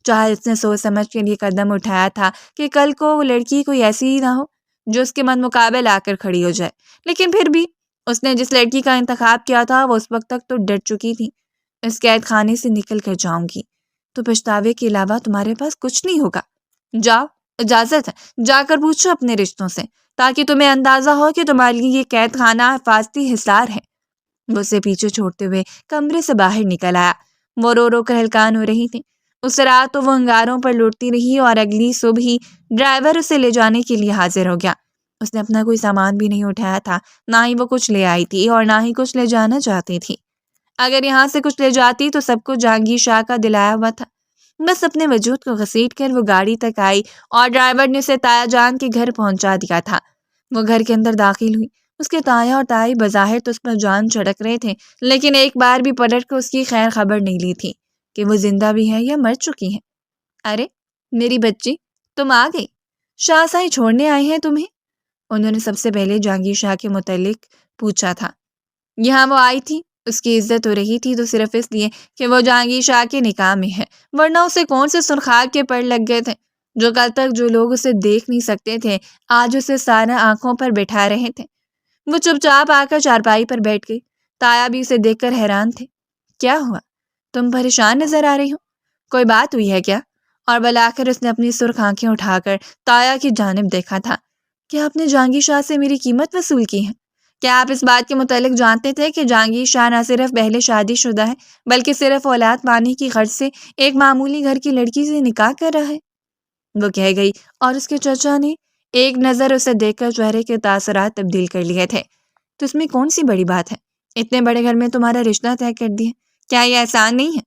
چاہے اس نے سوچ سمجھ کے لیے قدم اٹھایا تھا کہ کل کو وہ لڑکی کوئی ایسی ہی نہ ہو جو اس کے من مقابل آ کر کھڑی ہو جائے، لیکن پھر بھی اس نے جس لڑکی کا انتخاب کیا تھا وہ اس وقت تک تو ڈر چکی تھی۔ اس قید خانے سے نکل کر جاؤں گی تو پچھتاوے کے علاوہ تمہارے پاس کچھ نہیں ہوگا۔ جاؤ، اجازت ہے، جا کر پوچھو اپنے رشتوں سے تاکہ تمہیں اندازہ ہو کہ تمہارے لیے یہ قید خانہ حفاظتی حصار ہے۔ وہ اسے پیچھے چھوڑتے ہوئے کمرے سے باہر نکل آیا۔ وہ رو رو کر ہلکان ہو رہی تھی۔ اس رات تو وہ انگاروں پر لوٹتی رہی اور اگلی صبح ہی ڈرائیور اسے لے جانے کے لیے حاضر ہو گیا۔ اس نے اپنا کوئی سامان بھی نہیں اٹھایا تھا، نہ ہی وہ کچھ لے آئی تھی اور نہ ہی کچھ لے جانا چاہتی تھی۔ اگر یہاں سے کچھ لے جاتی تو سب کچھ جہانگیر شاہ کا دلایا ہوا تھا۔ بس اپنے وجود کو گھسیٹ کر وہ گاڑی تک آئی اور ڈرائیور نے اسے تایا جان کے گھر پہنچا دیا تھا۔ وہ گھر کے اندر داخل ہوئی۔ اس کے تایا اور تائی بظاہر تو اس پر جان چھڑک رہے تھے، لیکن ایک بار بھی پلٹ کر اس کی خیر خبر نہیں لی تھی کہ وہ زندہ بھی ہے یا مر چکی ہے۔ ارے میری بچی، تم آ گئی؟ شاہ سائیں چھوڑنے آئے ہیں تمہیں؟ انہوں نے سب سے پہلے جہانگیر شاہ کے متعلق پوچھا تھا۔ یہاں وہ آئی تھی، اس کی عزت ہو رہی تھی تو صرف اس لیے کہ وہ جہانگیر شاہ کے نکاح میں ہے، ورنہ اسے کون سے سرخاب کے پڑ لگ گئے تھے جو کل تک جو لوگ اسے دیکھ نہیں سکتے تھے آج اسے سارا آنکھوں پر بٹھا رہے تھے۔ وہ چپ چاپ آ کر چارپائی پر بیٹھ گئی۔ تایا بھی اسے دیکھ کر حیران تھے۔ کیا ہوا؟ تم پریشان نظر آ رہی ہو، کوئی بات ہوئی ہے کیا؟ اور بلاخر اس نے اپنی سرخ آنکھیں اٹھا کر تایا کی جانب دیکھا تھا۔ کیا آپ نے جہانگیر شاہ سے میری قیمت وصول کی ہے؟ کیا آپ اس بات کے متعلق جانتے تھے کہ جہانگیر شاہ نہ صرف پہلے شادی شدہ ہے بلکہ صرف اولاد پانے کی غرض سے ایک معمولی گھر کی لڑکی سے نکاح کر رہا ہے؟ وہ کہہ گئی اور اس کے چچا نے ایک نظر اسے دیکھ کر چہرے کے تاثرات تبدیل کر لیے تھے۔ تو اس میں کون سی بڑی بات ہے؟ اتنے بڑے گھر میں تمہارا رشتہ طے کر دیا، کیا یہ احسان نہیں ہے؟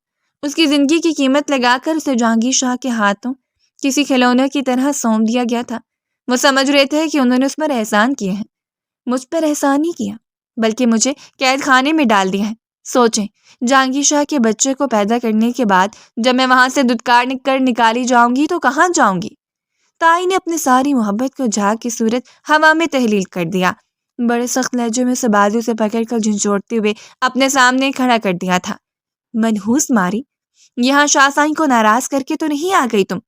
اس کی زندگی کی قیمت لگا کر اسے جہانگیر شاہ کے ہاتھوں کسی کھلونے کی طرح سونپ دیا گیا تھا۔ وہ سمجھ رہے تھے کہ انہوں نے اس پر احسان کیا ہے۔ مجھ پر احسان نہیں کیا بلکہ مجھے قید خانے میں ڈال دیا ہے۔ سوچیں، جہانگیر شاہ کے بچے کو پیدا کرنے کے بعد جب میں وہاں سے دھتکار کر نکالی جاؤں گی تو کہاں جاؤں گی؟ تائی نے اپنی ساری محبت کو جھاگ کی صورت ہوا میں تحلیل کر دیا۔ بڑے سخت لہجے میں اسے بازو سے پکڑ کر جھنجھوڑتے ہوئے اپنے سامنے کھڑا کر دیا تھا۔ منحوس ماری، یہاں شاہ سائیں کو ناراض کر کے تو نہیں آ گئی تم؟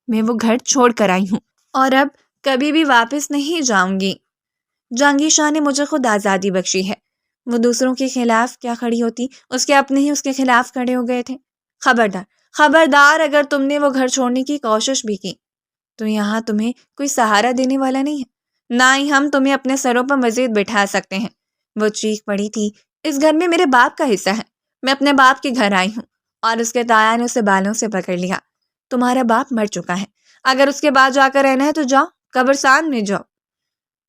میں وہ گھر چھوڑ کر آئی ہوں اور اب کبھی بھی واپس نہیں جاؤں گی۔ جہانگیر شاہ نے مجھے خود آزادی بخشی ہے۔ وہ دوسروں کے خلاف کیا کھڑی ہوتی، اس کے اپنے ہی اس کے خلاف کھڑے ہو گئے تھے۔ خبردار، خبردار، اگر تم نے وہ گھر چھوڑنے کی کوشش بھی کی تو یہاں تمہیں کوئی سہارا دینے والا نہیں ہے، نہ ہی ہم تمہیں اپنے سروں پر مزید بٹھا سکتے ہیں۔ وہ چیخ پڑی تھی، اس گھر میں میرے باپ کا حصہ ہے، میں اپنے باپ کے گھر آئی ہوں۔ اور اس کے تایا نے اسے بالوں سے پکڑ لیا۔ تمہارا باپ مر چکا ہے، اگر اس کے بعد جا کر رہنا ہے تو جاؤ، قبرستان میں جاؤ۔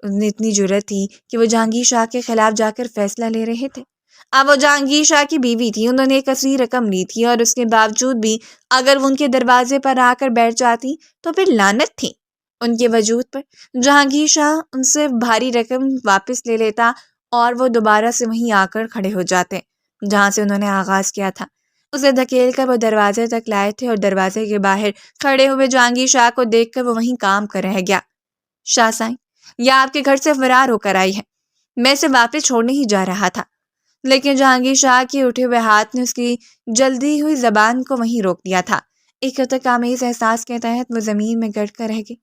اس نے اتنی جرأت تھی کہ وہ جہانگیر شاہ کے خلاف جا کر فیصلہ لے رہے تھے۔ اب وہ جہانگیر شاہ کی بیوی تھی، انہوں نے ایک کثیر رقم لی تھی اور اس کے باوجود بھی اگر وہ ان کے دروازے پر آ کر بیٹھ جاتی تو پھر لعنت تھی ان کے وجود پر۔ جہانگیر شاہ ان سے بھاری رقم واپس لے لیتا اور وہ دوبارہ سے وہیں آ کر کھڑے ہو جاتے جہاں سے انہوں نے آغاز کیا تھا۔ اسے دھکیل کر وہ دروازے تک لائے تھے اور دروازے کے باہر کھڑے ہوئے جہانگیر شاہ کو دیکھ کر وہ وہیں کام کر رہ گیا۔ شاہ سائیں، یہ آپ کے گھر سے فرار ہو کر آئی ہے، میں اسے واپس چھوڑنے ہی جا رہا تھا، لیکن جہانگیر شاہ کے اٹھے ہوئے ہاتھ نے اس کی جلدی ہوئی زبان کو وہیں روک دیا تھا۔ ایک خطرہ آمیز احساس کے تحت وہ زمین میں گڑ کر رہ گئی۔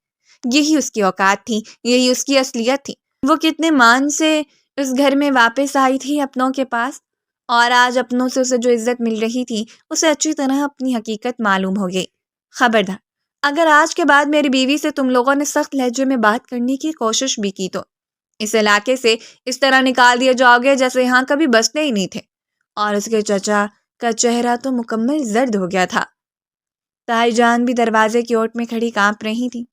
یہی اس کی اوقات تھی، یہی اس کی اصلیت تھی۔ وہ کتنے مان سے اس گھر میں واپس آئی تھی اپنوں کے پاس، اور آج اپنوں سے اسے جو عزت مل رہی تھی اسے اچھی طرح اپنی حقیقت معلوم ہو گئی۔ خبردار، اگر آج کے بعد میری بیوی سے تم لوگوں نے سخت لہجے میں بات کرنے کی کوشش بھی کی تو اس علاقے سے اس طرح نکال دیے جاؤ گے جیسے یہاں کبھی بستے ہی نہیں تھے۔ اور اس کے چچا کا چہرہ تو مکمل زرد ہو گیا تھا۔ تائی جان بھی دروازے کی اوٹ میں کھڑی کانپ رہی تھی۔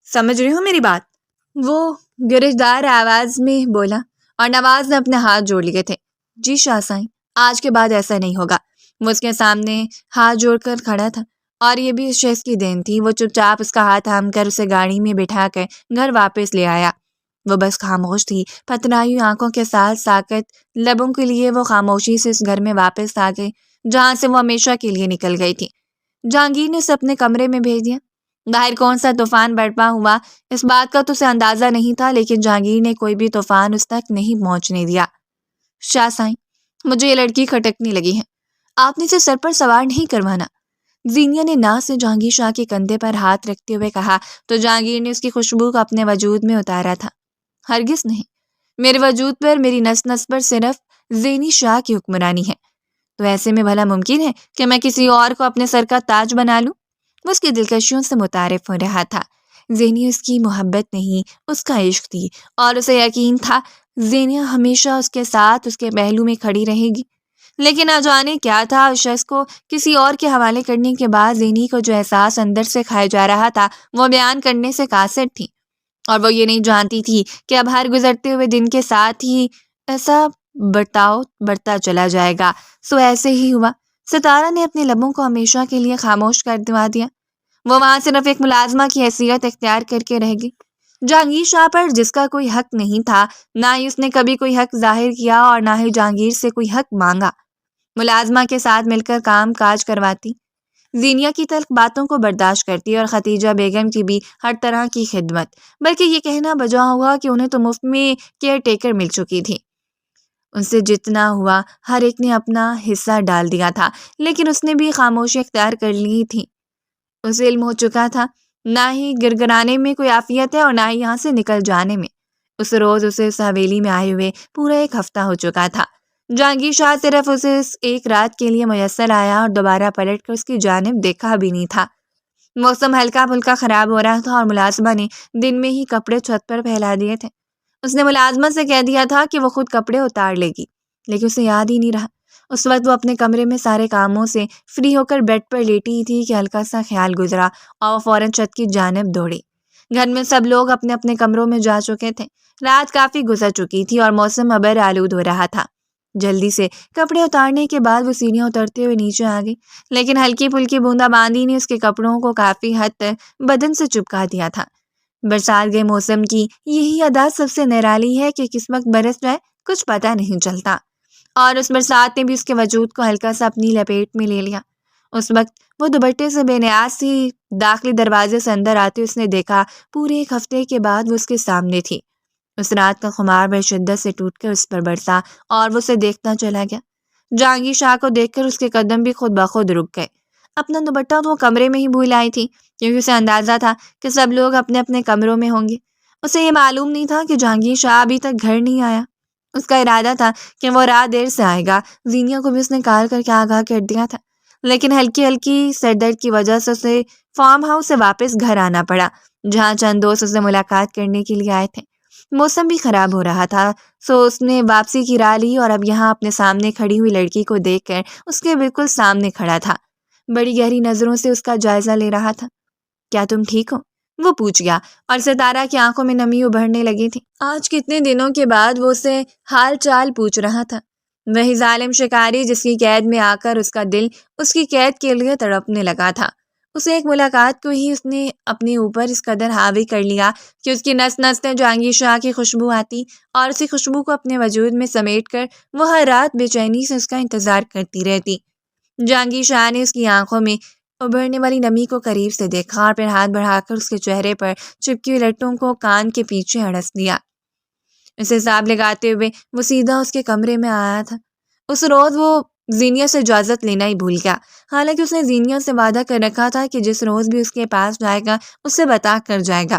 سمجھ رہی ہو میری بات؟ وہ گرجدار آواز میں بولا اور نواز نے اپنے ہاتھ جوڑ لیے تھے۔ جی شاہ سائیں، آج کے بعد ایسا نہیں ہوگا۔ وہ اس کے سامنے ہاتھ جوڑ کر کھڑا تھا اور یہ بھی اس شخص کی دین تھی۔ وہ چپ چاپ اس کا ہاتھ تھام کر اسے گاڑی میں بٹھا کر گھر واپس لے آیا۔ وہ بس خاموش تھی، پترائی آنکھوں کے ساتھ ساکت لبوں کے لیے وہ خاموشی سے اس گھر میں واپس آ گئی جہاں سے وہ ہمیشہ کے لیے نکل گئی تھی۔ جہانگیر نے اسے اپنے کمرے میں بھیج دیا۔ باہر کون سا طوفان برپا ہوا اس بات کا تو اسے اندازہ نہیں تھا، لیکن جہانگیر نے کوئی بھی طوفان اس تک نہیں پہنچنے دیا۔ شاہ سائیں، مجھے یہ لڑکی کھٹکنے لگی ہے، آپ نے اسے سر پر سوار نہیں کروانا۔ زینیا نے ناز سے جہانگیر شاہ کے کندھے پر ہاتھ رکھتے ہوئے کہا تو جہانگیر نے اس کی خوشبو کو اپنے وجود میں اتارا تھا۔ ہرگز نہیں، میرے وجود پر، میری نس نس پر صرف زینی شاہ کی حکمرانی ہے۔ تو ایسے میں بھلا ممکن ہے کہ میں کسی اور کو اپنے سر کا تاج بنا لوں؟ وہ اس کی دلکشیوں سے متعارف ہو رہا تھا۔ زینی اس کی محبت نہیں، اس کا عشق تھی، اور اسے یقین تھا زینیا ہمیشہ اس کے ساتھ، اس کے پہلو میں کھڑی رہے گی۔ لیکن نہ جانے کیا تھا، اس شخص کو کسی اور کے حوالے کرنے کے بعد زینی کو جو احساس اندر سے کھایا جا رہا تھا وہ بیان کرنے سے قاصر تھی، اور وہ یہ نہیں جانتی تھی کہ اب ہر گزرتے ہوئے دن کے ساتھ ہی ایسا برتاؤ بڑھتا چلا جائے گا۔ سو ایسے ہی ہوا۔ ستارہ نے اپنے لبوں کو ہمیشہ کے لیے خاموش کر دیا۔ وہ وہاں صرف ایک ملازمہ کی حیثیت اختیار کر کے رہ گئی، جہانگیر شاہ پر جس کا کوئی حق نہیں تھا، نہ ہی اس نے کبھی کوئی حق ظاہر کیا اور نہ ہی جہانگیر سے کوئی حق مانگا۔ ملازمہ کے ساتھ مل کر کام کاج کرواتی، زینیا کی تلخ باتوں کو برداشت کرتی اور ختیجہ بیگم کی بھی ہر طرح کی خدمت، بلکہ یہ کہنا بجا ہوا کہ انہیں تو مفت میں کیئر ٹیکر مل چکی تھی۔ ان سے جتنا ہوا ہر ایک نے اپنا حصہ ڈال دیا تھا، لیکن اس نے بھی خاموشی اختیار کر لی تھی۔ اسے علم ہو چکا تھا نہ ہی گرگرانے میں کوئی عافیت ہے اور نہ ہی یہاں سے نکل جانے میں۔ اس روز اسے اس حویلی میں آئے ہوئے پورا ایک ہفتہ ہو چکا تھا۔ جہانگیر شاہ صرف اسے اس ایک رات کے لیے میسر آیا اور دوبارہ پلٹ کر اس کی جانب دیکھا بھی نہیں تھا۔ موسم ہلکا پھلکا خراب ہو رہا تھا اور ملازمہ نے دن میں ہی کپڑے چھت پر پھیلا دیے تھے۔ اس نے ملازمہ سے کہہ دیا تھا کہ وہ خود کپڑے اتار لے گی، لیکن اسے یاد ہی نہیں رہا۔ اس وقت وہ اپنے کمرے میں سارے کاموں سے فری ہو کر بیڈ پر لیٹی ہی تھی کہ ہلکا سا خیال گزرا اور وہ فوراً چھت کی جانب دوڑی۔ گھر میں سب لوگ اپنے اپنے کمروں میں جا چکے تھے۔ رات کافی گزر چکی تھی اور موسم ابر آلود ہو رہا تھا۔ جلدی سے کپڑے اتارنے کے بعد وہ سیڑھیاں اترتے ہوئے نیچے آ گئی، لیکن ہلکی پھلکی بوندا باندی نے اس کے کپڑوں کو کافی حد تک بدن سے چپکا دیا تھا۔ برسات گئے موسم کی یہی ادا سب سے نرالی ہے کہ کس وقت برس جائے کچھ پتہ نہیں چلتا، اور اس برسات نے بھی اس کے وجود کو ہلکا سا اپنی لپیٹ میں لے لیا۔ اس وقت وہ دوپٹے سے بے نیاز سی داخلی دروازے سے اندر آتے اس نے دیکھا پورے ایک ہفتے کے بعد وہ اس کے سامنے تھی۔ اس رات کا خمار بڑی شدت سے ٹوٹ کر اس پر برسا اور وہ اسے دیکھتا چلا گیا۔ جہانگیر شاہ کو دیکھ کر اس کے قدم بھی خود بخود رک گئے۔ اپنا دوپٹہ تو وہ کمرے میں ہی بھول آئی تھی، کیونکہ اسے اندازہ تھا کہ سب لوگ اپنے اپنے کمروں میں ہوں گے۔ اسے یہ معلوم نہیں تھا کہ جہانگیر شاہ ابھی تک گھر نہیں آیا۔ اس کا ارادہ تھا کہ وہ رات دیر سے آئے گا۔ زینیا کو بھی اس نے کال کر کے آگاہ کر دیا تھا، لیکن ہلکی ہلکی سردرد کی وجہ سے اسے فارم ہاؤس سے واپس گھر آنا پڑا، جہاں چند دوست اسے ملاقات کرنے کے لیے آئے تھے۔ موسم بھی خراب ہو رہا تھا، سو اس نے واپسی کی راہ لی اور اب یہاں اپنے سامنے کھڑی ہوئی لڑکی کو دیکھ کر اس کے بالکل سامنے کھڑا تھا۔ بڑی گہری نظروں سے اس کا جائزہ لے رہا تھا۔ کیا تم ٹھیک ہو؟ وہ پوچھ گیا، اور ستارہ کی آنکھوں میں نمی ابھرنے لگی تھی۔ آج کتنے دنوں کے بعد وہ اسے حال چال پوچھ رہا تھا۔ وہی ظالم شکاری جس کی قید میں آ کر اس کا دل اس کی قید کے لیے تڑپنے لگا تھا۔ اسے ایک ملاقات کو ہی اس نے اپنے اوپر اس قدر حاوی کر لیا کہ اس کی نس نس سے جہانگیر شاہ کی خوشبو آتی اور اسی خوشبو کو اپنے وجود میں سمیٹ کر وہ ہر رات بے چینی سے اس کا انتظار کرتی رہتی۔ جہانگیر شاہ نے اس کی آنکھوں میں ابھرنے والی نمی کو قریب سے دیکھا اور پھر ہاتھ بڑھا کر اس کے چہرے پر چپکی ہوئی لٹوں کو کان کے پیچھے اڑس دیا۔ اسے حساب لگاتے ہوئے وہ سیدھا اس کے کمرے میں آیا تھا۔ اس روز وہ زینیا سے اجازت لینا ہی بھول گیا، حالانکہ اس نے زینیا سے وعدہ کر رکھا تھا کہ جس روز بھی اس کے پاس جائے گا اسے بتا کر جائے گا۔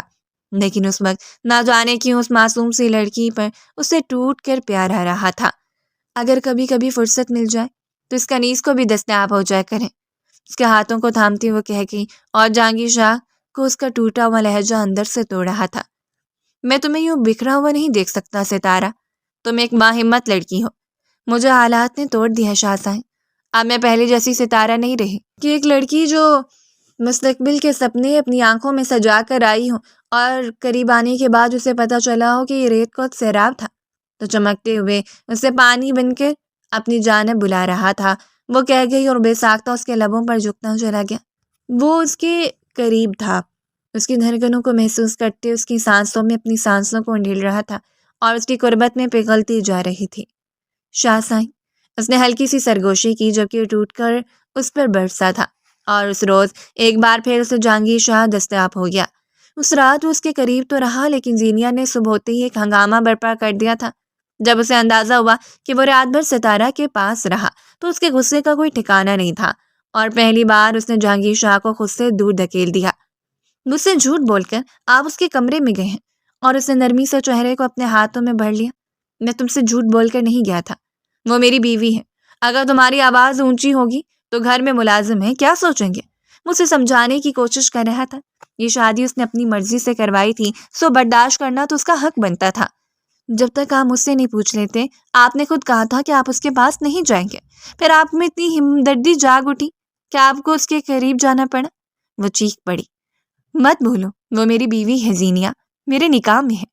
لیکن اس وقت نہ جانے کیوں اس معصوم سی لڑکی پر اسے ٹوٹ کر پیار آ رہا تھا۔ اگر کبھی کبھی فرصت مل جائے تو اس کنیز کو بھی دستیاب ہو جائے کرے، اس کے ہاتھوں کو تھامتی وہ کہہ گئی، اور جہانگیر شاہ کو اس کا ٹوٹا ہوا لہجہ اندر سے توڑ رہا تھا۔ میں تمہیں یوں بکھرا ہوا نہیں دیکھ سکتا ستارہ، تم ایک باہمت لڑکی ہو۔ مجھے حالات نے توڑ دیا شاہزائیں، اب میں پہلے جیسی ستارہ نہیں رہی کہ ایک لڑکی جو مستقبل کے سپنے اپنی آنکھوں میں سجا کر آئی ہو اور قریب آنے کے بعد اسے پتہ چلا ہو کہ یہ ریت کو سیراب تھا تو چمکتے ہوئے اسے پانی بن کر اپنی جانب بلا رہا تھا۔ وہ کہہ گئی اور بے ساختہ اس کے لبوں پر جھکتا چلا گیا۔ وہ اس کے قریب تھا، اس کی دھڑکنوں کو محسوس کرتے اس کی سانسوں میں اپنی سانسوں کو ڈھیل رہا تھا اور اس کی قربت میں پگھلتی جا رہی تھی۔ شاہزائیں، اس نے ہلکی سی سرگوشی کی جبکہ ٹوٹ کر اس پر برسا تھا، اور اس روز ایک بار پھر اسے جہانگیر شاہ دستیاب ہو گیا۔ اس رات وہ اس کے قریب تو رہا، لیکن زینیا نے صبح ہوتے ہی ایک ہنگامہ برپا کر دیا تھا۔ جب اسے اندازہ ہوا کہ وہ رات بھر ستارہ کے پاس رہا تو اس کے غصے کا کوئی ٹھکانہ نہیں تھا، اور پہلی بار اس نے جہانگیر شاہ کو خود سے دور دھکیل دیا۔ مجھ سے جھوٹ بول کر آپ اس کے کمرے میں گئے ہیں، اور اس نے نرمی سے چہرے کو اپنے ہاتھوں میں بھر لیا۔ میں تم سے جھوٹ بول کر نہیں گیا تھا، وہ میری بیوی ہے۔ اگر تمہاری آواز اونچی ہوگی تو گھر میں ملازم ہیں کیا سوچیں گے؟ مجھ سے سمجھانے کی کوشش کر رہا تھا۔ یہ شادی اس نے اپنی مرضی سے کروائی تھی، سو برداشت کرنا تو اس کا حق بنتا تھا۔ جب تک آپ مجھ سے نہیں پوچھ لیتے، آپ نے خود کہا تھا کہ آپ اس کے پاس نہیں جائیں گے، پھر آپ میں اتنی ہمدردی جاگ اٹھی کہ آپ کو اس کے قریب جانا پڑا۔ وہ چیخ پڑی۔ مت بھولو، وہ میری بیوی ہے زینیا، میرے نکاح میں ہے،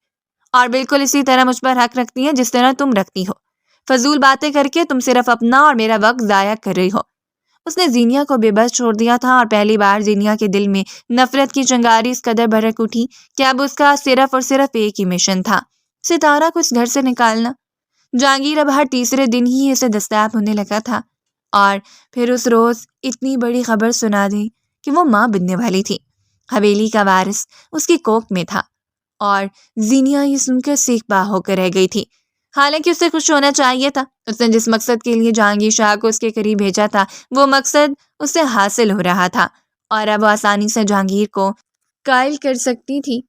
اور بالکل اسی طرح مجھ پر حق رکھتی ہے جس طرح تم رکھتی ہو۔ فضول باتیں کر کے تم صرف اپنا اور میرا وقت ضائع کر رہی ہو۔ اس نے زینیا کو بے بس چھوڑ دیا تھا، اور پہلی بار زینیا کے دل میں نفرت کی چنگاری اس قدر بھڑک اٹھی کہ اب اس کا صرف اور صرف ایک ہی مشن تھا، ستارہ کو اس گھر سے نکالنا۔ جہانگیر اب ہر تیسرے دن ہی اسے دستیاب ہونے لگا تھا، اور پھر اس روز اتنی بڑی خبر سنا دی کہ وہ ماں بننے والی تھی۔ حویلی کا وارث اس کی کوکھ میں تھا، اور زینیا یہ سن کر سیخ پا ہو کر رہ گئی تھی۔ حالانکہ اسے خوش ہونا چاہیے تھا، اس نے جس مقصد کے لیے جہانگیر شاہ کو اس کے قریب بھیجا تھا وہ مقصد اسے حاصل ہو رہا تھا، اور اب وہ آسانی سے جہانگیر کو قائل کر سکتی تھی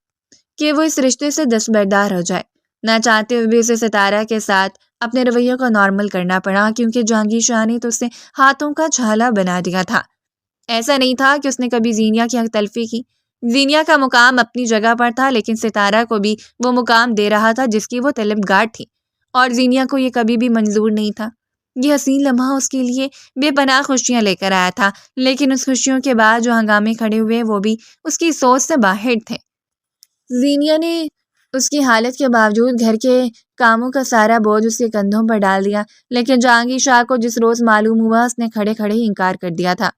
کہ وہ اس رشتے سے دستبردار ہو جائے۔ نہ چاہتے ہوئے بھی اسے ستارہ کے ساتھ اپنے رویے کو نارمل کرنا پڑا، کیونکہ جہانگیر شاہ نے تو اسے ہاتھوں کا چھالا بنا دیا تھا۔ ایسا نہیں تھا کہ اس نے کبھی زینیا کی حق تلفی کی۔ زینیا کا مقام اپنی جگہ پر تھا، لیکن ستارہ کو بھی وہ مقام دے رہا تھا جس کی وہ طلبگار تھی، اور زینیا کو یہ کبھی بھی منظور نہیں تھا۔ یہ حسین لمحہ اس کے لیے بے پناہ خوشیاں لے کر آیا تھا، لیکن اس خوشیوں کے بعد جو ہنگامے کھڑے ہوئے وہ بھی اس کی سوچ سے باہر تھے۔ زینیا نے اس کی حالت کے باوجود گھر کے کاموں کا سارا بوجھ اس کے کندھوں پر ڈال دیا، لیکن جہانگیر شاہ کو جس روز معلوم ہوا اس نے کھڑے کھڑے ہی انکار کر دیا تھا۔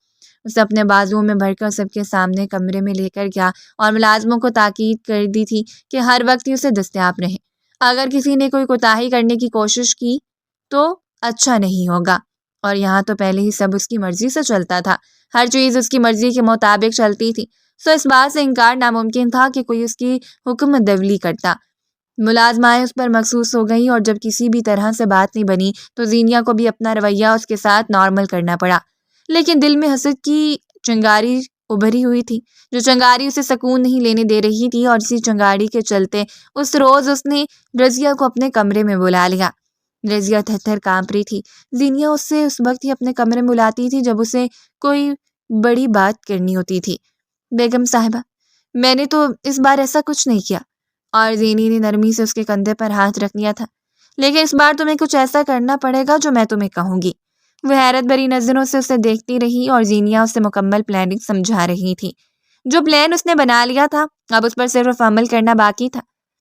اسے اپنے بازوؤں میں بھر کر سب کے سامنے کمرے میں لے کر گیا، اور ملازموں کو تاکید کر دی تھی کہ ہر وقت ہی اسے دستیاب رہیں۔ اگر کسی نے کوئی کوتاہی کرنے کی کوشش کی تو اچھا نہیں ہوگا، اور یہاں تو پہلے ہی سب اس کی مرضی سے چلتا تھا، ہر چیز اس کی مرضی کے مطابق چلتی تھی، سو اس بات سے انکار ناممکن تھا کہ کوئی اس کی حکم دولی کرتا۔ ملازمائیں اس پر مخصوص ہو گئیں، اور جب کسی بھی طرح سے بات نہیں بنی تو زینیا کو بھی اپنا رویہ اس کے ساتھ نارمل کرنا پڑا، لیکن دل میں حسد کی چنگاری ابھری ہوئی تھی، جو چنگاری اسے سکون نہیں لینے دے رہی تھی، اور اسی چنگاری کے چلتے اس روز اس نے رضیہ کو اپنے کمرے میں بلا لیا۔ رضیہ تھر تھر کانپ رہی تھی۔ زینیا اس سے اس وقت ہی اپنے کمرے میں بلاتی تھی جب اسے کوئی بڑی بات کرنی ہوتی تھی۔ بیگم صاحبہ، میں نے تو اس بار ایسا کچھ نہیں کیا، اور زینی نے نرمی سے اس کے کندھے پر ہاتھ رکھ لیا تھا، لیکن اس بار تمہیں کچھ ایسا کرنا پڑے گا جو میں تمہیں کہوں گی۔ وہ حیرت بھری نظروں سے اسے دیکھتی رہی، اور زینیا اسے مکمل پلاننگ سمجھا رہی تھی۔ جو پلان اس نے بنا لیا تھا اب اس پر صرف عمل کرنا باقی تھا۔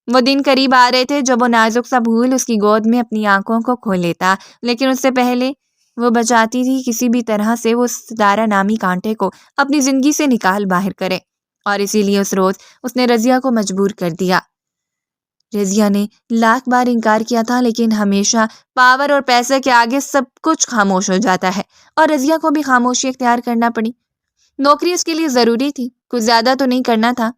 وہ دن قریب آ رہے تھے جب وہ نازک سا پھول اس کی گود میں اپنی آنکھوں کو کھول لیتا، لیکن اس سے پہلے وہ بچاتی تھی کسی بھی طرح سے وہ ستارہ نامی کانٹے کو اپنی زندگی سے نکال باہر کرے، اور اسی لیے اس روز اس نے رضیہ کو مجبور کر دیا۔ رضیہ نے لاکھ بار انکار کیا تھا، لیکن ہمیشہ پاور اور پیسے کے آگے سب کچھ خاموش ہو جاتا ہے، اور رضیہ کو بھی خاموشی اختیار کرنا پڑی۔ نوکری اس کے لیے ضروری تھی، کچھ زیادہ تو نہیں کرنا تھا،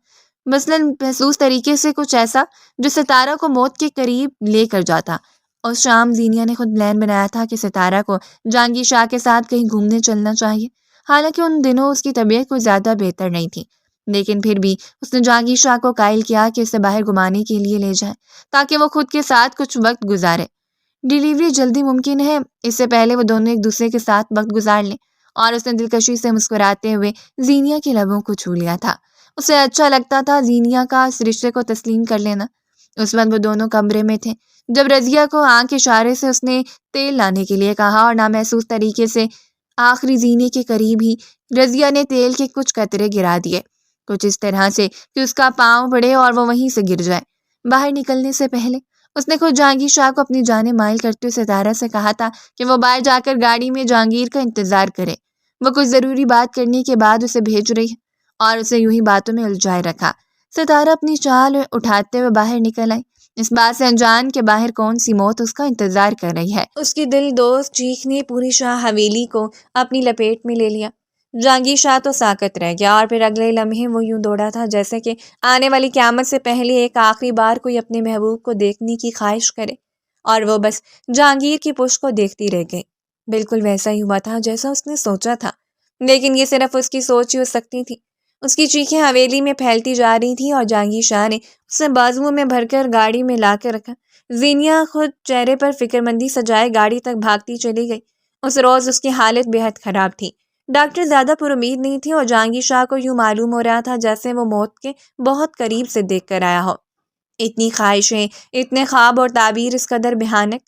مثلاً محسوس طریقے سے کچھ ایسا جو ستارہ کو موت کے قریب لے کر جاتا۔ اس شام زینیا نے خود پلان بنایا تھا کہ ستارہ کو جہانگیر شاہ کے ساتھ کہیں گھومنے چلنا چاہیے۔ حالانکہ ان دنوں اس کی طبیعت کوئی زیادہ بہتر نہیں تھی، لیکن پھر بھی اس نے جہانگیر شاہ کو قائل کیا کہ اسے باہر گھمانے کے لیے لے جائے تاکہ وہ خود کے ساتھ کچھ وقت گزارے۔ ڈیلیوری جلدی ممکن ہے، اس سے پہلے وہ دونوں ایک دوسرے کے ساتھ وقت گزار لیں، اور اس نے دلکشی سے مسکراتے ہوئے زینیا کے لبوں کو چھو لیا تھا۔ اسے اچھا لگتا تھا زینیا کا اس رشتے کو تسلیم کر لینا۔ اس وقت وہ دونوں کمرے میں تھے جب رضیہ کو آنکھ اشارے سے اس نے تیل لانے کے لیے کہا، اور نامحسوس طریقے سے آخری زینے کے قریب ہی رضیہ نے تیل کے کچھ قطرے گرا دیے، کچھ اس طرح سے کہ اس کا پاؤں پڑے اور وہ وہیں سے گر جائے۔ باہر نکلنے سے پہلے اس نے خود جہانگیر شاہ کو اپنی جانب مائل کرتے ہوئے ستارہ سے کہا تھا کہ وہ باہر جا کر گاڑی میں جہانگیر کا انتظار کرے۔ وہ کچھ ضروری بات کرنے کے بعد اسے بھیج رہی ہے، اور اسے یوں ہی باتوں میں الجھائے رکھا۔ ستارہ اپنی چال اٹھاتے ہوئے باہر نکل آئی، اس بات سے انجان کے باہر کون سی موت اس کا انتظار کر رہی ہے۔ اس کی دل دوست چیخ نے پوری شاہ حویلی کو اپنی لپیٹ میں لے لیا۔ جہانگیر شاہ تو ساکت رہ گیا، اور پھر اگلے لمحے وہ یوں دوڑا تھا جیسے کہ آنے والی قیامت سے پہلے ایک آخری بار کوئی اپنے محبوب کو دیکھنے کی خواہش کرے، اور وہ بس جہانگیر کی پشت کو دیکھتی رہ گئی۔ بالکل ویسا ہی ہوا تھا جیسا اس نے سوچا تھا۔ لیکن یہ صرف اس کی سوچ ہی ہو سکتی تھی۔ اس کی چیخیں حویلی میں پھیلتی جا رہی تھیں اور جہانگیر شاہ نے اسے بازوؤں میں بھر کر گاڑی میں لا کر رکھا۔ زینیا خود چہرے پر فکر مندی سجائے گاڑی تک بھاگتی چلی گئی۔ اس روز اس کی حالت بے حد خراب تھی۔ ڈاکٹر زیادہ پر امید نہیں تھی اور جہانگیر شاہ کو یوں معلوم ہو رہا تھا جیسے وہ موت کے بہت قریب سے دیکھ کر آیا ہو۔ اتنی خواہشیں، اتنے خواب اور تعبیر اس قدر بھیانک۔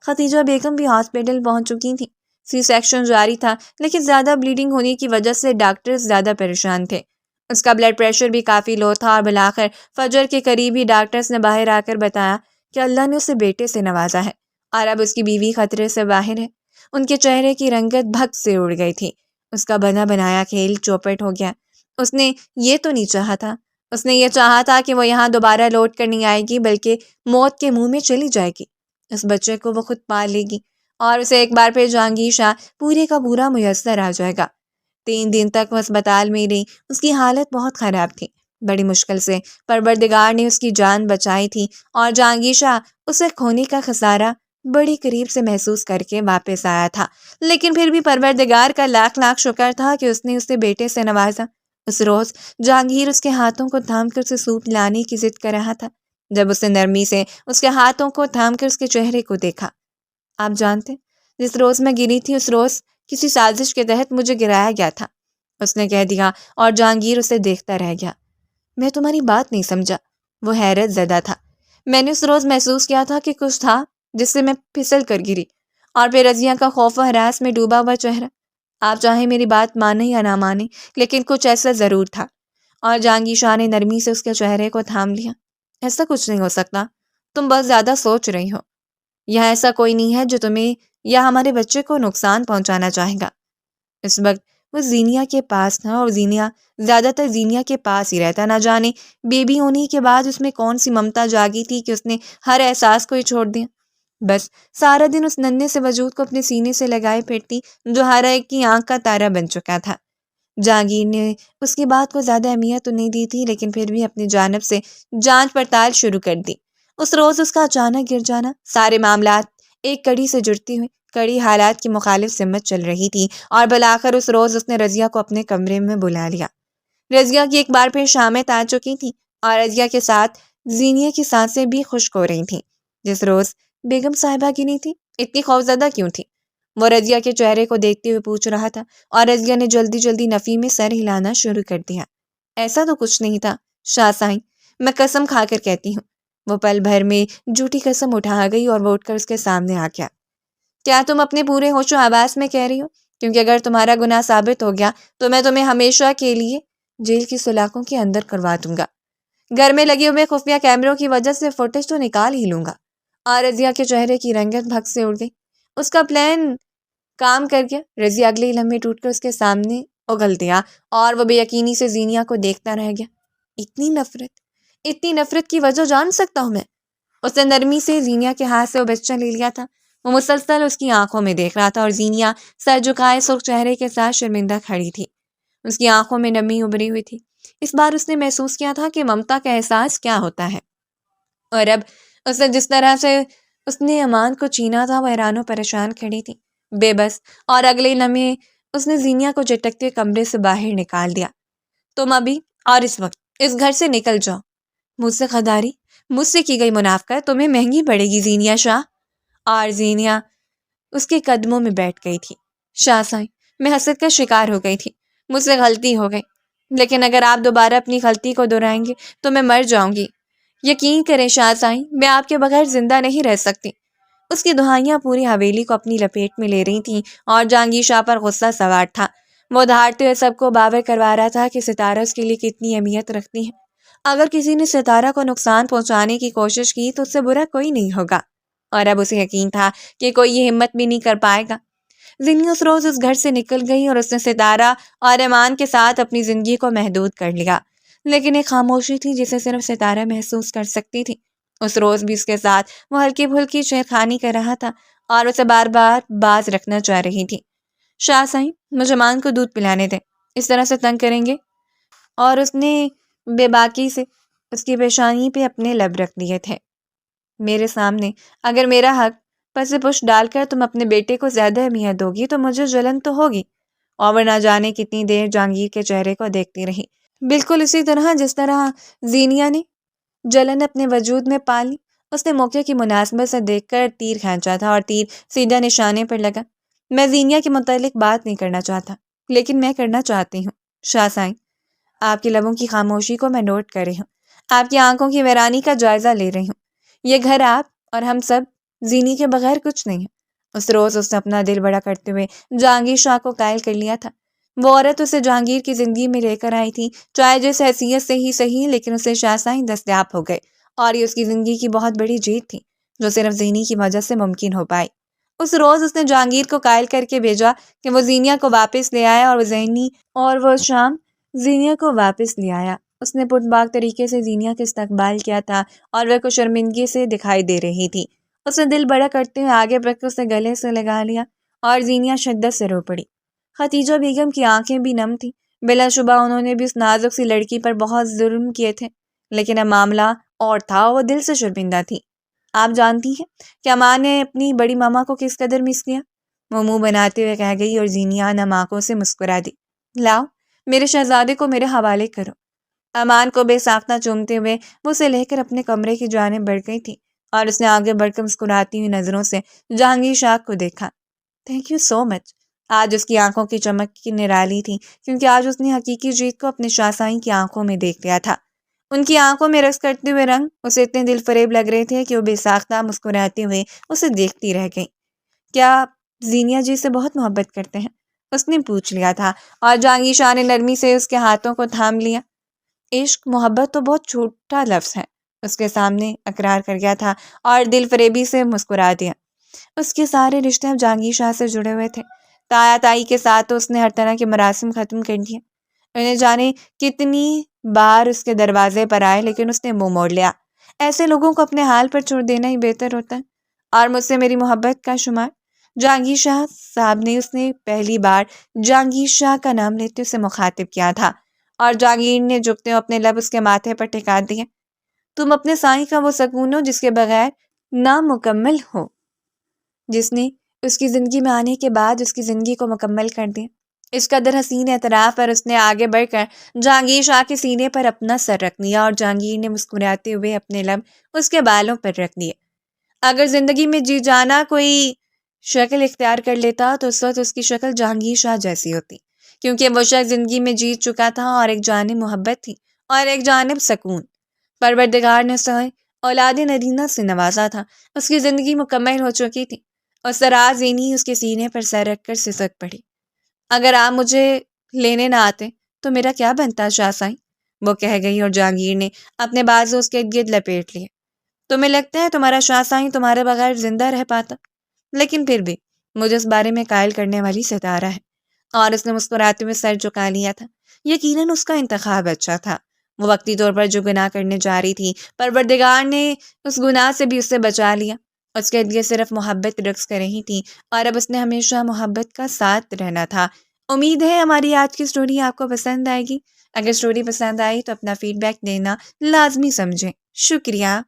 ختیجہ بیگم بھی ہاسپٹل پہنچ چکی تھی۔ سی سیکشن جاری تھا، لیکن زیادہ بلیڈنگ ہونے کی وجہ سے ڈاکٹرز زیادہ پریشان تھے۔ اس کا بلڈ پریشر بھی کافی لو تھا اور بالآخر فجر کے قریب ہی ڈاکٹرز نے باہر آ کر بتایا کہ اللہ نے اسے بیٹے سے نوازا ہے اور اب اس کی بیوی خطرے سے باہر ہے۔ ان کے چہرے کی رنگت بھگ سے اڑ گئی تھی۔ اس کا بنا بنایا کھیل چوپٹ ہو گیا۔ اس نے یہ تو نہیں چاہا تھا۔ اس نے یہ چاہا تھا کہ وہ یہاں دوبارہ لوٹ کر نہیں آئے گی بلکہ موت کے منہ میں چلی جائے گی۔ اس بچے کو وہ خود پال لے گی اور اسے ایک بار پھر جہانگیر شاہ پورے کا پورا میسر آ جائے گا۔ 3 دن تک وہ اسپتال میں رہی۔ اس کی حالت بہت خراب تھی۔ بڑی مشکل سے پروردگار نے اس کی جان بچائی تھی اور جہانگیر شاہ اسے کھونے کا خسارہ بڑی قریب سے محسوس کر کے واپس آیا تھا۔ لیکن پھر بھی پروردگار کا لاکھ لاکھ شکر تھا کہ اس نے اسے بیٹے سے نوازا۔ اس روز جہانگیر اس کے ہاتھوں کو تھام کر اسے سوپ لانے کی ضد کر رہا تھا۔ جب اس نے نرمی سے اس کے ہاتھوں کو تھام کر اس کے چہرے کو دیکھا۔ آپ جانتے جس روز میں گری تھی اس روز کسی سازش کے تحت مجھے گرایا گیا تھا، اس نے کہہ دیا اور جہانگیر اسے دیکھتا رہ گیا۔ میں تمہاری بات نہیں سمجھا۔ وہ حیرت زدہ تھا۔ میں نے اس روز محسوس کیا تھا کہ کچھ تھا جس سے میں پھسل کر گری۔ اور پھر رضیہ کا خوف و ہراس میں ڈوبا ہوا چہرہ۔ آپ چاہیں میری بات مانیں یا نہ مانیں، لیکن کچھ ایسا ضرور تھا۔ اور جہانگیر شاہ نے نرمی سے اس کے چہرے کو تھام لیا۔ ایسا کچھ نہیں ہو سکتا، تم بہت زیادہ سوچ رہی ہو۔ یہاں ایسا کوئی نہیں ہے جو تمہیں یا ہمارے بچے کو نقصان پہنچانا چاہے گا۔ اس وقت وہ زینیا کے پاس تھا اور زیادہ تر زینیا کے پاس ہی رہتا۔ نہ جانے بیبی ہونے کے بعد اس میں کون سی ممتا جاگی تھی کہ اس نے ہر احساس کو ہی چھوڑ دیا۔ بس سارا دن اس ننھے سے وجود کو اپنے سینے سے لگائے پھرتی جو ہر ایک کی آنکھ کا تارا بن چکا تھا۔ جہانگیر نے اس کی بات کو زیادہ اہمیت تو نہیں دی تھی، لیکن پھر بھی اپنی جانب سے جانچ پڑتال شروع کر دی۔ اس روز اس کا اچانک گر جانا، سارے معاملات ایک کڑی سے جڑتی ہوئی کڑی حالات کی مخالف سمت چل رہی تھی اور بالآخر اس روز اس نے رضیہ کو اپنے کمرے میں بلا لیا۔ رضیہ کی ایک بار پھر شامیں آ چکی تھیں اور رضیہ کے ساتھ زینیا کی سانسیں بھی خشک ہو رہی تھیں۔ جس روز بیگم صاحبہ گنی تھی، اتنی خوفزدہ کیوں تھی؟ وہ رضیہ کے چہرے کو دیکھتے ہوئے پوچھ رہا تھا اور رضیہ نے جلدی جلدی نفی میں سر ہلانا شروع کر دیا۔ ایسا تو کچھ نہیں تھا شاہ سائیں، میں قسم کھا کر کہتی ہوں۔ وہ پل بھر میں جھوٹی قسم اٹھا گئی اور وہ اٹھ کر اس کے سامنے آ گیا۔ کیا تم اپنے پورے ہوش و حواس میں کہہ رہی ہو؟ کیونکہ اگر تمہارا گناہ ثابت ہو گیا تو میں تمہیں ہمیشہ کے لیے جیل کی سلاخوں کے اندر کروا دوں گا۔ گھر میں لگے ہوئے خفیہ کیمروں کی وجہ سے فوٹیج تو نکال ہی لوں گا۔ اور رضیہ کے چہرے کی رنگت بھگ سے اڑ گئی۔ اس کا پلان کام کر گیا۔ رضیہ اگلے ہی لمحے ٹوٹ کر اس کے سامنے اگل دیا اور وہ بے یقینی سے زینیا کو دیکھتا رہ گیا۔ اتنی نفرت کی وجہ جان سکتا ہوں میں؟ اس نے نرمی سے زینیا کے ہاتھ سے وہ بچہ لے لیا تھا۔ وہ مسلسل اس کی آنکھوں میں دیکھ رہا تھا اور زینیا سر جھکائے سرخ چہرے کے ساتھ شرمندہ کھڑی تھی۔ اس کی آنکھوں میں نمی ابھری ہوئی تھی۔ اس بار اس نے محسوس کیا تھا کہ ممتا کا احساس کیا ہوتا ہے، اور اب اس نے جس طرح سے اس نے امان کو چینا تھا وہ حیران و پریشان کھڑی تھی، بے بس۔ اور اگلے لمحے اس نے زینیا کو جھٹکتے کمرے سے باہر نکال دیا۔ تم ابھی اور اس وقت اس گھر سے نکل جاؤ۔ مجھ سے غداری، مجھ سے کی گئی منافقت تمہیں مہنگی پڑے گی زینیا شاہ۔ اور زینیا اس کے قدموں میں بیٹھ گئی تھی۔ شاہ سائیں، میں حسد کا شکار ہو گئی تھی، مجھ سے غلطی ہو گئی، لیکن اگر آپ دوبارہ اپنی غلطی کو دہرائیں گے تو میں مر جاؤں گی۔ یقین کریں شاہ سائیں، میں آپ کے بغیر زندہ نہیں رہ سکتی۔ اس کی دہائیاں پوری حویلی کو اپنی لپیٹ میں لے رہی تھیں اور جہانگیر شاہ پر غصہ سوار تھا۔ وہ دھاڑتے ہوئے سب کو باور کروا رہا تھا کہ ستارہ اس کے لیے کتنی اہمیت رکھتی ہے۔ اگر کسی نے ستارہ کو نقصان پہنچانے کی کوشش کی تو اس سے برا کوئی نہیں ہوگا، اور اب اسے یقین تھا کہ کوئی یہ ہمت بھی نہیں کر پائے گا۔ زینیا اس روز اس گھر سے نکل گئی اور اس نے ستارہ اور ایمان کے ساتھ اپنی زندگی کو محدود کر لیا، لیکن ایک خاموشی تھی جسے صرف ستارہ محسوس کر سکتی تھی۔ اس روز بھی اس کے ساتھ وہ ہلکی پھلکی چھیڑخانی کر رہا تھا اور اسے بار بار باز رکھنا چاہ رہی تھی۔ شاہ سائیں، مجھے مان کو دودھ پلانے دیں، اس طرح سے تنگ کریں گے؟ اور اس نے بے باکی سے اس کی پیشانی پہ اپنے لب رکھ دیے تھے۔ میرے سامنے اگر میرا حق پس پش ڈال کر تم اپنے بیٹے کو زیادہ اہمیت دو گی تو مجھے جلن تو ہوگی، اور وہ نہ جانے کتنی دیر جہانگیر کے چہرے کو دیکھتی رہی، بالکل اسی طرح جس طرح زینیا نے جلن اپنے وجود میں پالی۔ اس نے موقع کی مناسبت سے دیکھ کر تیر کھینچا تھا اور تیر سیدھا نشانے پر لگا۔ میں زینیا کے متعلق بات نہیں کرنا چاہتا، لیکن میں کرنا چاہتی ہوں۔ شاہ سائن، آپ کے لبوں کی خاموشی کو میں نوٹ کر رہی ہوں، آپ کی آنکھوں کی ویرانی کا جائزہ لے رہی ہوں۔ یہ گھر آپ اور ہم سب زینی کے بغیر کچھ نہیں ہے۔ اس روز اس نے اپنا دل بڑا کرتے ہوئے جہانگیر شاہ کو قائل کر لیا تھا۔ وہ عورت اسے جہانگیر کی زندگی میں لے کر آئی تھی، چاہے جس حیثیت سے ہی صحیح، لیکن اسے شاہ سائن دستیاب ہو گئے، اور یہ اس کی زندگی کی بہت بڑی جیت تھی جو صرف زینی کی وجہ سے ممکن ہو پائی۔ اس روز اس نے جہانگیر کو قائل کر کے بھیجا کہ وہ زینیا کو واپس لے آیا، اور وہ شام زینیا کو واپس لے آیا۔ اس نے پرباک طریقے سے زینیا کا استقبال کیا تھا اور وہ کچھ شرمندگی سے دکھائی دے رہی تھی۔ اس نے دل بڑا کرتے ہوئے آگے بڑھ کر اسے گلے سے لگا لیا اور زینیا شدت سے رو پڑی۔ ختیجہ بیگم کی آنکھیں بھی نم تھیں۔ بلا شبہ انہوں نے بھی اس نازک سی لڑکی پر بہت ظلم کیے تھے، لیکن اب معاملہ اور تھا، وہ دل سے شرمندہ تھی۔ آپ جانتی ہیں کہ اماں نے اپنی بڑی ماما کو کس قدر مس کیا؟ وہ منہ بناتے ہوئے کہہ گئی، اور زینیا نم آنکھوں سے مسکرا دی۔ لاؤ، میرے شہزادے کو میرے حوالے کرو۔ امان کو بے ساختہ چومتے ہوئے وہ اسے لے کر اپنے کمرے کی جانب بڑھ گئی تھی، اور اس نے آگے بڑھ کر مسکراتی ہوئی نظروں سے جہانگیر شاہ کو دیکھا۔ تھینک یو سو مچ۔ آج اس کی آنکھوں کی چمک کی نرالی تھی، کیونکہ آج اس نے حقیقی جیت کو اپنے شاہ سائیں کی آنکھوں میں دیکھ لیا تھا۔ ان کی آنکھوں میں رقص کرتے ہوئے رنگ اسے اتنے دل فریب لگ رہے تھے کہ وہ بے ساختہ مسکراتے ہوئے اسے دیکھتی رہ گئی۔ کیا آپ زینیا جی سے بہت محبت کرتے ہیں؟ اس نے پوچھ لیا تھا، اور جہانگیر شاہ نے نرمی سے اس کے ہاتھوں کو تھام لیا۔ عشق، محبت تو بہت چھوٹا لفظ ہے، اس کے سامنے اقرار کر گیا تھا اور دل فریبی سے مسکرا دیا۔ اس کے سارے رشتے اب جہانگیر شاہ سے جڑے ہوئے تھے۔ تایا تائی کے ساتھ تو اس نے ہر طرح کے مراسم ختم کر دیے۔ انہیں جانے کتنی بار اس کے دروازے پر آئے، لیکن اس نے منہ موڑ لیا۔ ایسے لوگوں کو اپنے حال پر چھوڑ دینا ہی بہتر ہوتا ہے۔ اور مجھ سے میری محبت کا شمار؟ جہانگیر شاہ صاحب نے اس نے پہلی بار جہانگیر شاہ کا نام لیتے اسے مخاطب کیا تھا، اور جہانگیر نے جھکتے ہوئے اپنے لب اس کے ماتھے پر ٹکا دیے۔ تم اپنے سائیں کا وہ سکون ہو جس کے بغیر نامکمل ہو، جس نے اس کی زندگی میں آنے کے بعد اس کی زندگی کو مکمل کر دیا۔ اس قدر حسین اعتراف پر اس نے آگے بڑھ کر جہانگیر شاہ کے سینے پر اپنا سر رکھ دیا، اور جہانگیر نے مسکراتے ہوئے اپنے لب اس کے بالوں پر رکھ دیے۔ اگر زندگی میں جی جانا کوئی شکل اختیار کر لیتا تو اس وقت اس کی شکل جہانگیر شاہ جیسی ہوتی، کیونکہ وہ شخص زندگی میں جیت چکا تھا، اور ایک جانب محبت تھی اور ایک جانب سکون۔ پروردگار نے اسے اولاد نرینہ سے نوازا تھا، اس کی زندگی مکمل ہو چکی تھی۔ اور سراج زینی اس کے سینے پر سر رکھ کر سسک پڑی۔ اگر آپ مجھے لینے نہ آتے تو میرا کیا بنتا شاہ سائیں؟ وہ کہہ گئی، اور جہانگیر نے اپنے بازو اس کے ارد گرد لپیٹ لیے۔ تمہیں لگتا ہے تمہارا شاہ سائیں تمہارے بغیر زندہ رہ پاتا؟ لیکن پھر بھی مجھے اس بارے میں قائل کرنے والی ستارہ ہے۔ اور اس نے مسکراتے ہوئے سر جھکا لیا تھا۔ یقیناً اس کا انتخاب اچھا تھا۔ وہ وقتی طور پر جو گناہ کرنے جا رہی تھی، پروردگار نے اس گناہ سے بھی اسے بچا لیا۔ اس کے لیے صرف محبت رقص کر رہی تھی، اور اب اس نے ہمیشہ محبت کا ساتھ رہنا تھا۔ امید ہے ہماری آج کی سٹوری آپ کو پسند آئے گی۔ اگر سٹوری پسند آئی تو اپنا فیڈ بیک دینا لازمی سمجھیں۔ شکریہ۔